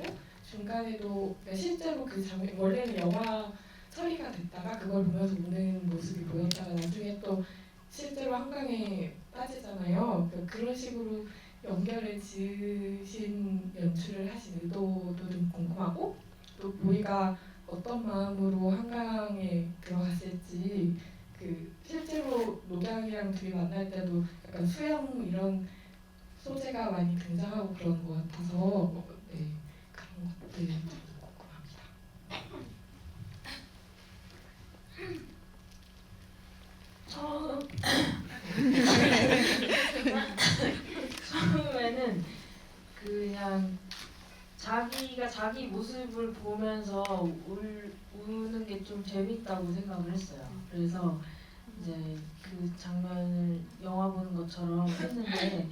중간에도 그러니까 실제로 그 장면 원래는 영화 처리가 됐다가 그걸 보면서 우는 모습이 보였다가 나중에 또 실제로 한강에 빠지잖아요. 그런 식으로 연결을 지으신 연출을 하신 의도도 좀 궁금하고 또 보이가 어떤 마음으로 한강에 들어갔을지 실제로 노경이랑 둘이 만날 때도 약간 수영 이런 소재가 많이 등장하고 그런 것 같아서 네, 그런 것들 좀 궁금합니다. 처음에는 그냥 자기가 자기 모습을 보면서 우는 게 좀 재밌다고 생각을 했어요. 그래서 이제 그 장면을 영화 보는 것처럼 했는데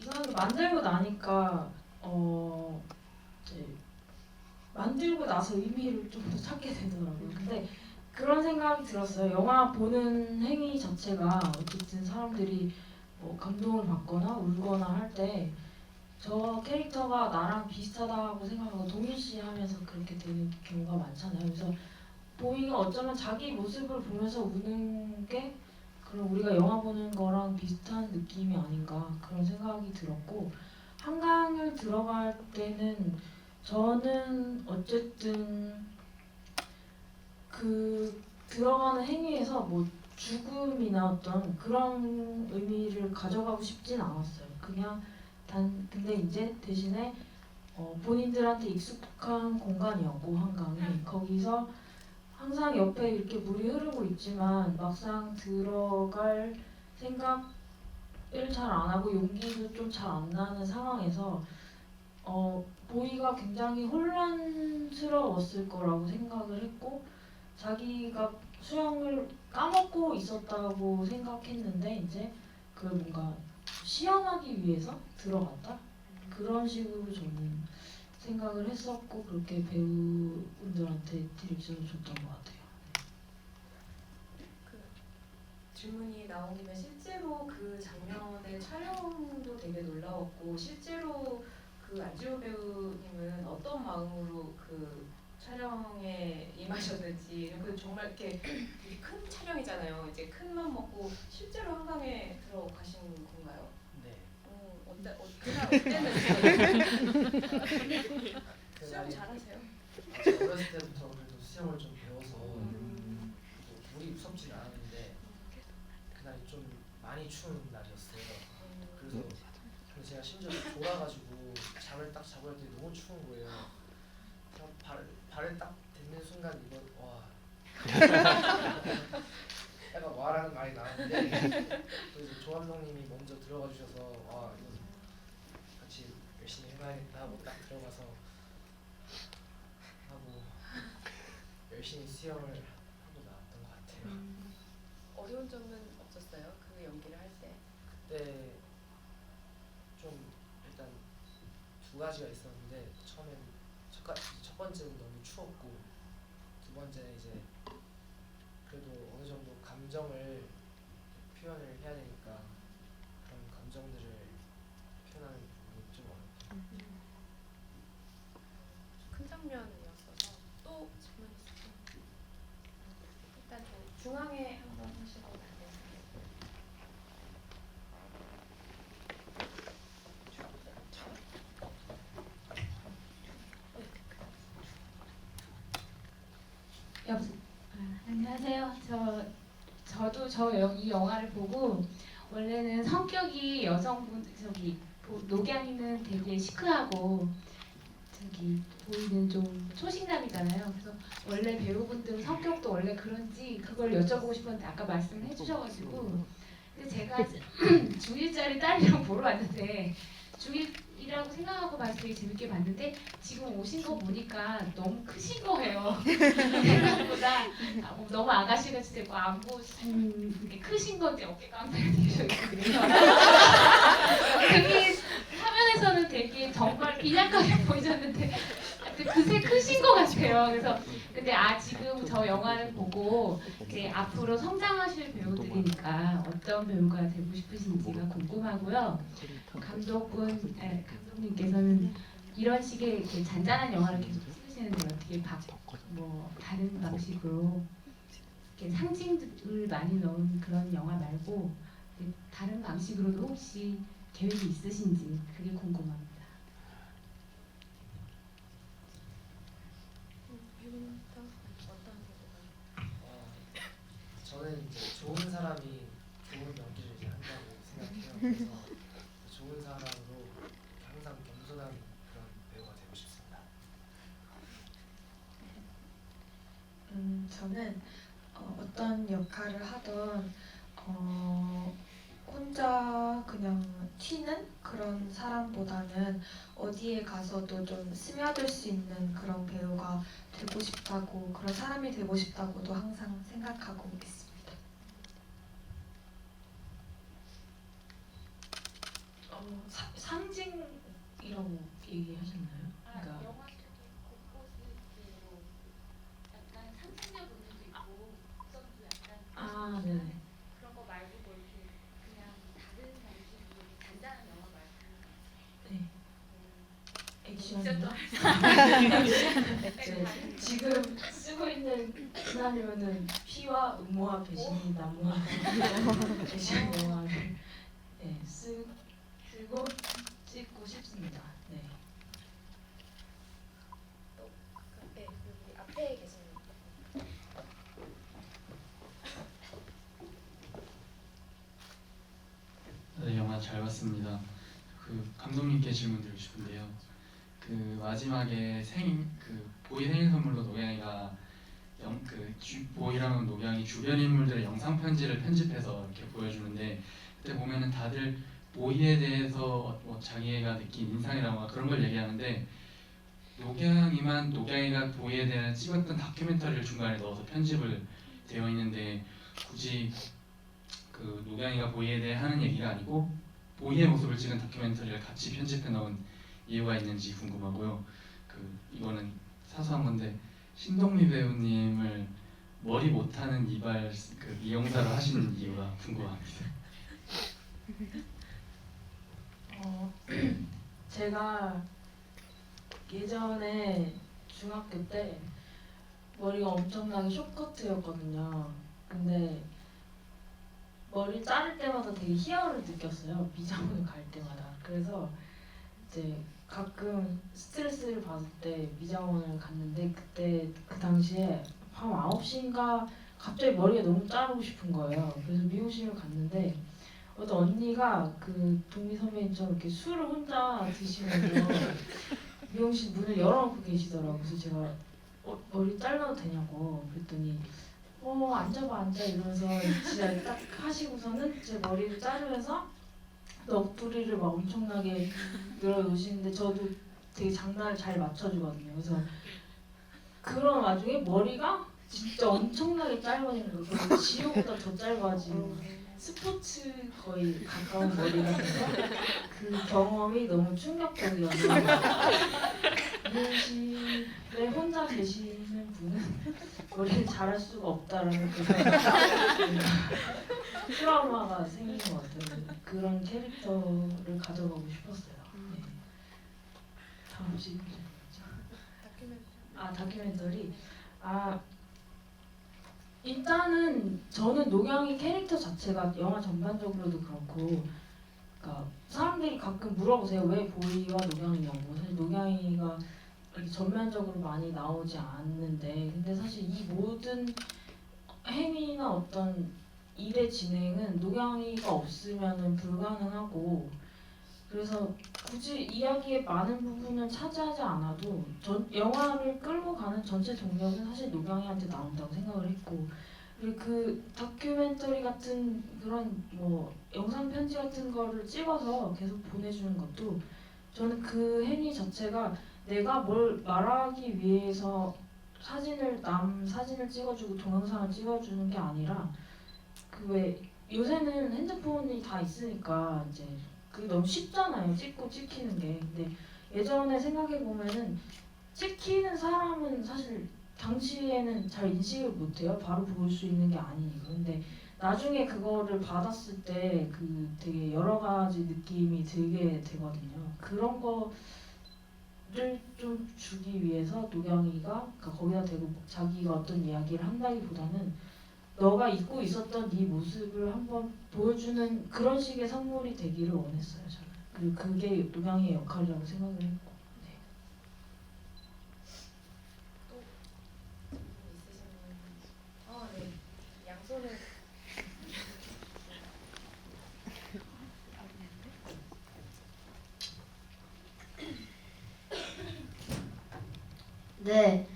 이상하게 만들고 나니까 이제 만들고 나서 의미를 좀 더 찾게 되더라고요. 근데 그런 생각이 들었어요. 영화 보는 행위 자체가 어쨌든 사람들이 뭐 감동을 받거나 울거나 할 때 저 캐릭터가 나랑 비슷하다고 생각하고 동일시하면서 그렇게 되는 경우가 많잖아요. 그래서 보이가 어쩌면 자기 모습을 보면서 우는 게 그럼 우리가 영화 보는 거랑 비슷한 느낌이 아닌가 그런 생각이 들었고 한강을 들어갈 때는 저는 어쨌든 그 들어가는 행위에서 뭐 죽음이나 어떤 그런 의미를 가져가고 싶진 않았어요. 그냥 근데 이제 대신에 본인들한테 익숙한 공간이었고 한강이 거기서 항상 옆에 이렇게 물이 흐르고 있지만 막상 들어갈 생각을 잘 안 하고 용기도 좀 잘 안 나는 상황에서 보이가 굉장히 혼란스러웠을 거라고 생각을 했고 자기가 수영을 까먹고 있었다고 생각했는데 이제 그 뭔가 시험하기 위해서 들어갔다 그런 식으로 저는 생각을 했었고 그렇게 배우분들한테 디렉션을 줬던 것 같아요. 질문이 나온 김에 실제로 그 장면의 촬영도 되게 놀라웠고 실제로 그 안지호 배우님은 어떤 마음으로 그 촬영에 임하셨는지 그 정말 이렇게 되게 큰 촬영이잖아요. 이제 큰 맘 먹고 실제로 한강에 들어가신 건가요? 네. 그날 어땠는지 수영 그날이 잘하세요? 제가 어렸을 때부터 그래도 수영을 좀 배워서 물이 무섭진 않았는데 그날이 좀 많이 추운 날이었어요. 그래서 제가 심지어 졸아가지고 잠을 딱 잡을 때 너무 추운 거예요. 그냥 발을 딱 딛는 순간 이거 와 약간 와라는 말이 나왔는데 또 이제 조 감독님이 먼저 들어가 주셔서 와 이거 같이 열심히 해봐야겠다 하고 딱 들어가서 하고 열심히 수영을 하고 나왔던 것 같아요. 어려운 점은 없었어요? 그 연기를 할 때? 그때 좀 일단 두 가지가 있었는데 처음엔 첫 번째는 너무 추웠고 두 번째는 이제 그래도 어느 정도 감정을 표현을 해야 되니까 그런 감정들을 표현하는 부분이 좀 어렵고 큰 장면이었어서 또 질문 있으세요? 일단 저 중앙에 한번 하시고 안녕하세요. 저도 이 영화를 보고 원래는 성격이 여성분 녹양이는 되게 시크하고 보이는 좀 초신남이잖아요. 그래서 원래 배우분들 성격도 원래 그런지 그걸 여쭤보고 싶었는데 아까 말씀해 주셔가지고 근데 제가 중1짜리 딸이랑 보러 왔는데 중1이라고 생각하고 봐서 되게 재밌게 봤는데 지금 오신 거 보니까 너무 크신 거예요. 생각보다 너무 아가씨같이 되고 안보 이렇게 크신 건지 어깨 깡패가 되셔있거든요. 되게 화면에서는 되게 정말 빈약하게 보이셨는데 그새 크신 것 같아요. 그래서 근데 지금 저 영화를 보고 이제 앞으로 성장하실 배우들이니까 어떤 배우가 되고 싶으신지가 궁금하고요. 감독님께서는 이런 식의 이렇게 잔잔한 영화를 계속 찍으시는데 어떻게 다른 방식으로 이렇게 상징을 많이 넣은 그런 영화 말고 다른 방식으로도 혹시 계획이 있으신지 그게 궁금합니다. 저는 이제 좋은 사람이 좋은 연기를 이제 한다고 생각해요. 그래서 좋은 사람으로 항상 겸손한 그런 배우가 되고 싶습니다. 저는 어떤 역할을 하던 혼자 그냥 튀는 그런 사람보다는 어디에 가서도 좀 스며들 수 있는 그런 배우가 되고 싶다고 그런 사람이 되고 싶다고도 항상 생각하고 있습니다. 상징이라고 얘기하셨나요? 그러니까 영화 속에 곳곳으로 약간 상징적 부분도 있고 구성도 약간 네네. 그런 거 말고 뭐 이렇게 그냥 다른 방식으로 잔잔한 영화 말고 네. 액션이요? 지금 쓰고 있는 시나리오는 피와 음모와 배신이 난무하는 액션 영화를 쓰고 찍고 싶습니다. 네. 네, 여기 앞에 계신 네, 영화 잘 봤습니다. 그 감독님께 질문 드리고 싶은데요. 그 마지막에 보이 생일 선물로 노경이가 보이랑 노경이 주변 인물들의 영상 편지를 편집해서 이렇게 보여주는데 그때 보면은 다들 보이에 대해서 자기가 느낀 인상이라거나 그런 걸 얘기하는데 녹양이가 보이에 대한 찍었던 다큐멘터리를 중간에 넣어서 편집을 되어 있는데 굳이 그 녹양이가 보이에 대해 하는 얘기가 아니고 보이의 모습을 찍은 다큐멘터리를 같이 편집해 넣은 이유가 있는지 궁금하고요. 이거는 사소한 건데 신동미 배우님을 머리 못하는 이발 미용사로 하신 이유가 궁금합니다. 제가 예전에 중학교 때 머리가 엄청나게 숏커트였거든요. 근데 머리 자를 때마다 되게 희열을 느꼈어요. 미장원을 갈 때마다. 그래서 이제 가끔 스트레스를 받을 때 미장원을 갔는데 그때 그 당시에 밤 9시인가 갑자기 머리가 너무 자르고 싶은 거예요. 그래서 미용실을 갔는데 어떤 언니가 그 동미 선배님처럼 이렇게 술을 혼자 드시면서 미용실 문을 열어놓고 계시더라고요. 그래서 제가 머리 잘라도 되냐고 그랬더니 앉아 이러면서 진짜 딱 하시고서는 제 머리를 자르면서 넋두리를 막 엄청나게 늘어놓으시는데 저도 되게 장난을 잘 맞춰주거든요. 그래서 그런 와중에 머리가 진짜 엄청나게 짧아진 거예요. 그래서 지효보다 더 짧아진 스포츠 거의 가까운 머리가 돼서 그 경험이 너무 충격적이었어요. 미용실에 혼자 계시는 분은 머리를 잘할 수가 없다라는 그 트라우마가 생긴 것 같아요. 그런 캐릭터를 가져가고 싶었어요. 네. 다음 질문. 다큐멘터리. 일단은 저는 녹양이 캐릭터 자체가 영화 전반적으로도 그렇고, 그러니까 사람들이 가끔 물어보세요. 왜 보이와 녹양이냐고. 사실 녹양이가 이렇게 전면적으로 많이 나오지 않는데, 근데 사실 이 모든 행위나 어떤 일의 진행은 녹양이가 없으면은 불가능하고, 그래서 굳이 이야기의 많은 부분을 차지하지 않아도 영화를 끌고 가는 전체 동력은 사실 녹양이한테 나온다고 생각을 했고, 그리고 그 다큐멘터리 같은 그런 뭐 영상 편지 같은 거를 찍어서 계속 보내주는 것도 저는 그 행위 자체가 내가 뭘 말하기 위해서 남 사진을 찍어주고 동영상을 찍어주는 게 아니라 그 왜 요새는 핸드폰이 다 있으니까 이제 그게 너무 쉽잖아요. 찍고 찍히는 게. 근데 예전에 생각해 보면은 찍히는 사람은 사실 당시에는 잘 인식을 못해요. 바로 볼 수 있는 게 아니니까. 근데 나중에 그거를 받았을 때 그 되게 여러 가지 느낌이 들게 되거든요. 그런 거를 좀 주기 위해서 노경이가 그러니까 거기다 대고 자기가 어떤 이야기를 한다기보다는 너가 잊고 있었던 네 모습을 한번 보여주는 그런 식의 선물이 되기를 원했어요. 저는. 그리고 그게 노경이의 역할이라고 생각을 했고. 네. 네. 양손을 네.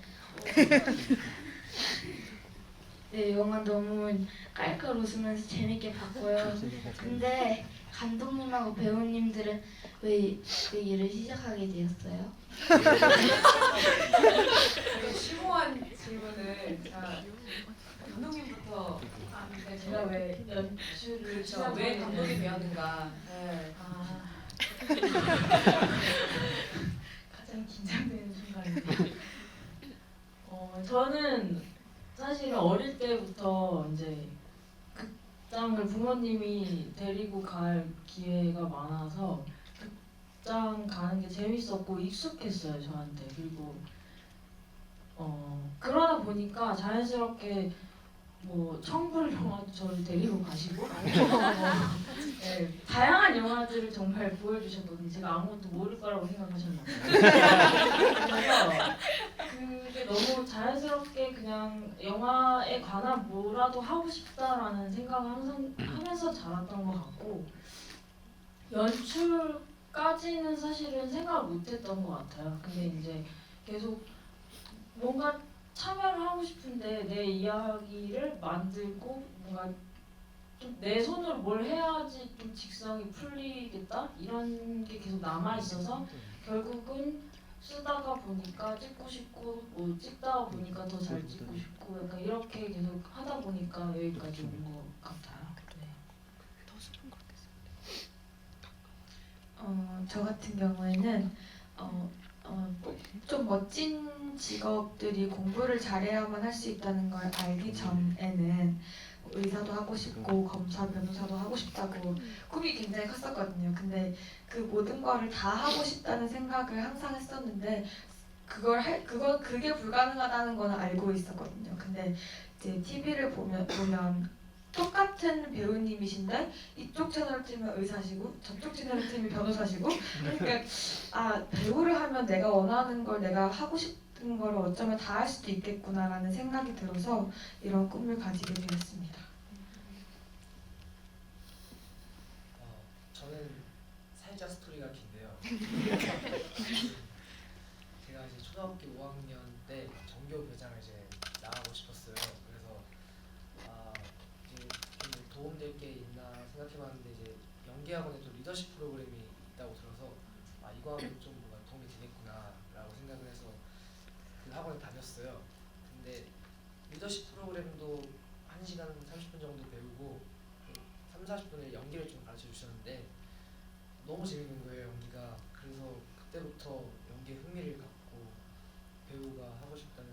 네, 영화 너무 깔깔 웃으면서 재밌게 봤고요. 근데 감독님하고 배우님들은 왜 일을 시작하게 되었어요? 되게 심오한 질문을 감독님부터 제가 왜 연출을 그렇죠. 왜 감독이 되었는가? 네. 가장 긴장되는 순간인데. 저는 사실 어릴 때부터 이제 극장을 부모님이 데리고 갈 기회가 많아서 극장 가는 게 재밌었고 익숙했어요 저한테. 그리고 그러다 보니까 자연스럽게 뭐 청불 영화도 저를 데리고 가시고 네, 다양한 영화들을 정말 보여주셨거든요. 제가 아무것도 모를 거라고 생각하셨나 봐요. 그래서 그게 너무 자연스럽게 그냥 영화에 관한 뭐라도 하고 싶다라는 생각을 항상 하면서 자랐던 것 같고, 연출까지는 사실은 생각을 못했던 것 같아요. 근데 이제 계속 뭔가 참여를 하고 싶은데 내 이야기를 만들고 뭔가 좀 내 손으로 뭘 해야지 좀 직성이 풀리겠다 이런 게 계속 남아 있어서 결국은 쓰다가 보니까 찍고 싶고 뭐 찍다가 보니까 더 잘 찍고 싶고 약간 이렇게 계속 하다 보니까 여기까지 온 것 같아요. 네. 저 같은 경우에는 좀 멋진 직업들이 공부를 잘해야만 할 수 있다는 걸 알기 전에는 의사도 하고 싶고 검사, 변호사도 하고 싶다고 꿈이 굉장히 컸었거든요. 근데 그 모든 거를 다 하고 싶다는 생각을 항상 했었는데 그게 불가능하다는 거는 알고 있었거든요. 근데 이제 TV를 보면 똑같은 배우님이신데 이쪽 채널을 틀면 의사시고 저쪽 채널을 틀면 변호사시고 그러니까 배우를 하면 내가 원하는 걸 내가 하고 싶은 걸 어쩌면 다 할 수도 있겠구나라는 생각이 들어서 이런 꿈을 가지게 되었습니다. 저는 살짝 스토리가 긴데요. 제가 이제 초등학교 5학년 때 전교 교장을 이제 나가고 싶었어요. 그래서 이제 좀 도움될 게 있나 생각해봤는데 이제 연기학원에 또 리더십 프로그램이 있다고 들어서 이거 하면 좀 뭔가 도움이 되겠구나라고 생각을 해서 그 학원에 다녔어요. 근데 리더십 프로그램도 1시간 30분 정도 배우고 3, 40분을 연기를 좀 가르쳐 주셨는데 너무 재밌는 거예요, 연기가. 그래서 그때부터 연기에 흥미를 갖고 배우가 되고 싶다는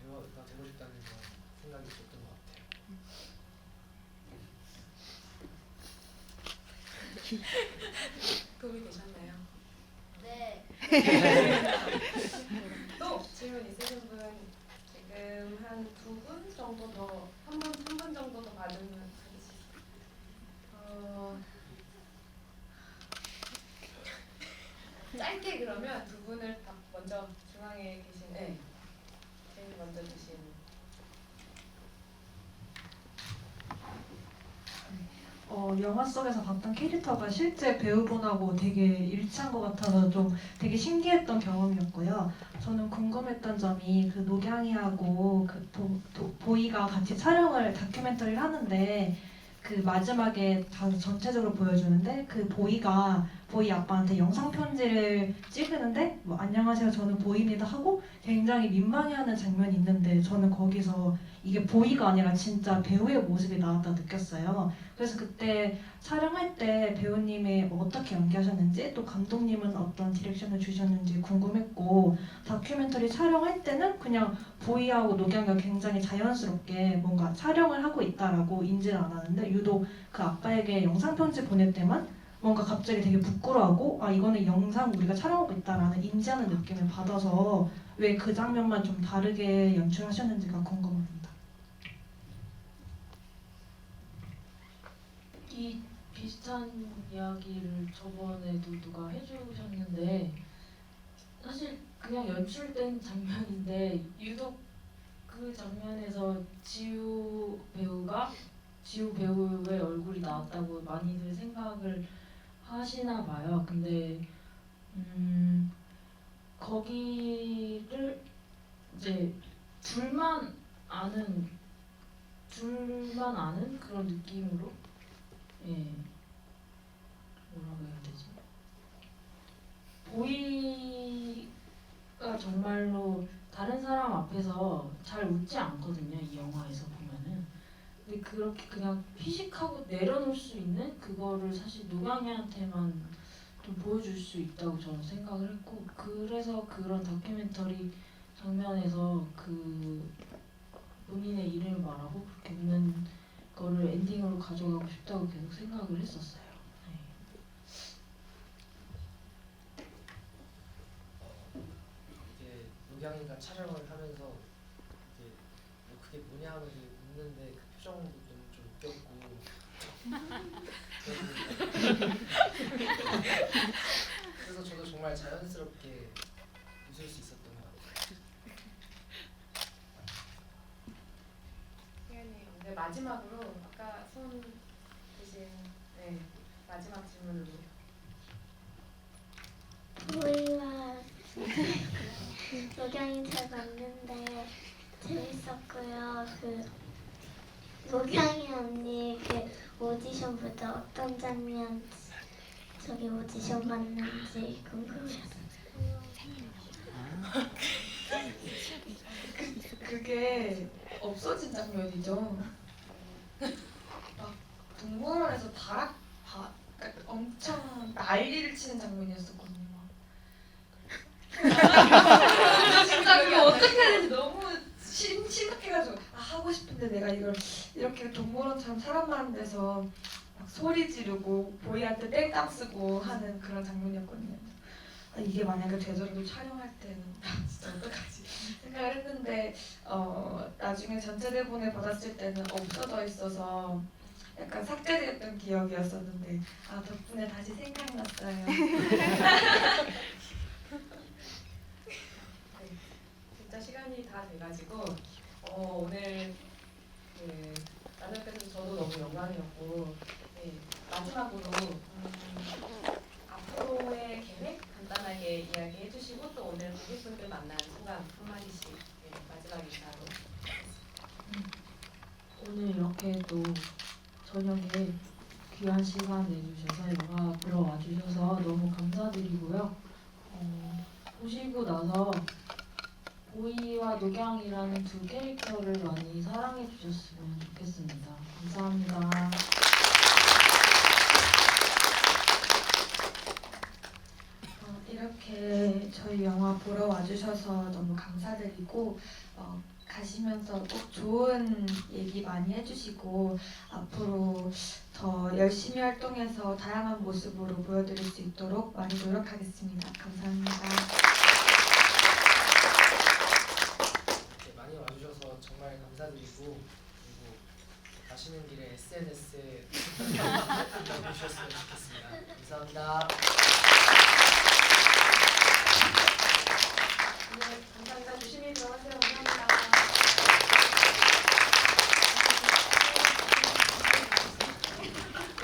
그런 생각이 들었던 것 같아요. 도움이 되셨나요? 네. 또 질문 있으신 분 지금 한 2분 정도 더, 한 분 정도 더 받으면 짧게 그러면 두 분을 다 먼저 중앙에 계신 제일 먼저 주신 영화 속에서 봤던 캐릭터가 실제 배우분하고 되게 일치한 것 같아서 좀 되게 신기했던 경험이었고요. 저는 궁금했던 점이 그 노경이하고 그 보이가 같이 다큐멘터리를 하는데 그 마지막에 다 전체적으로 보여주는데 그 보이 아빠한테 영상 편지를 찍으는데 뭐 안녕하세요 저는 보이입니다 하고 굉장히 민망해하는 장면이 있는데 저는 거기서 이게 보이가 아니라 진짜 배우의 모습이 나왔다 느꼈어요. 그래서 그때 촬영할 때 배우님이 어떻게 연기하셨는지 또 감독님은 어떤 디렉션을 주셨는지 궁금했고 다큐멘터리 촬영할 때는 그냥 보이하고 노경이가 굉장히 자연스럽게 뭔가 촬영을 하고 있다라고 인지를 안 하는데 유독 그 아빠에게 영상 편지 보낼 때만 뭔가 갑자기 되게 부끄러워하고 이거는 영상 우리가 촬영하고 있다라는 인지하는 느낌을 받아서 왜 그 장면만 좀 다르게 연출하셨는지가 궁금합니다. 이 비슷한 이야기를 저번에도 누가 해주셨는데 사실 그냥 연출된 장면인데 유독 그 장면에서 지우 배우의 얼굴이 나왔다고 많이들 생각을 하시나 봐요. 근데 거기를 이제 둘만 아는 그런 느낌으로 뭐라고 해야 되지? 보이가 정말로 다른 사람 앞에서 잘 웃지 않거든요. 이 영화에서 보면은. 근데 그렇게 그냥 피식하고 내려놓을 수 있는 그거를 사실 노경이한테만 좀 보여줄 수 있다고 저는 생각을 했고 그래서 그런 다큐멘터리 장면에서 그 본인의 이름을 말하고 그렇게 웃는 거를 엔딩으로 가져가고 싶다고 계속 생각을 했었어요. 이게 노경이가 촬영을 하면서 이게 그게 뭐냐 하면서 웃는데 그 표정도 좀 웃겼고 그래서 저도 정말 자연스럽게 웃을 수 있었던 것 같아요. 태연이 네, 마지막으로 아까 손 드신 마지막 질문으로 보이와 노경이 잘 맞는데 재밌었고요. 그 노경이 언니 그 오디션 볼 때 어떤 장면 오디션 봤는지 궁금해요. 그게 없어진 장면이죠. 막 동물원에서 그러니까 엄청 난리를 치는 장면이었었거든요. 진짜 그게 어떻게 해야 되지 너무 심각해가지고 하고 싶은데 내가 이걸 이렇게 동물원처럼 사람 많은 데서 막 소리 지르고 보이한테 땡깡 쓰고 하는 그런 장면이었거든요. 이게 만약에 되더라도 촬영할 때는 진짜 어떡하지 생각을 했는데 나중에 전체 대본을 받았을 때는 없어져 있어서 약간 삭제되었던 기억이었었는데 덕분에 다시 생각났어요. 진짜 시간이 다 돼가지고 오늘 나누면서 저도 너무 영광이었고 마지막으로 앞으로의 계획 간단하게 이야기해 주시고 또 오늘 고객분들 만난 소감 한마디씩 마지막 인사로. 오늘 이렇게 또 저녁에 귀한 시간 내주셔서 영화 보러 와주셔서 너무 감사드리고요. 보시고 나서 보이와 녹양이라는 두 캐릭터를 많이 사랑해 주셨으면 좋겠습니다. 감사합니다. 이렇게 저희 영화 보러 와주셔서 너무 감사드리고 가시면서 꼭 좋은 얘기 많이 해주시고 앞으로 더 열심히 활동해서 다양한 모습으로 보여드릴 수 있도록 많이 노력하겠습니다. 감사합니다. 이렇게 많이 와주셔서 정말 감사드리고 그리고 가시는 길에 SNS에 남겨주셨으면 좋겠습니다. 감사합니다. 감사합니다.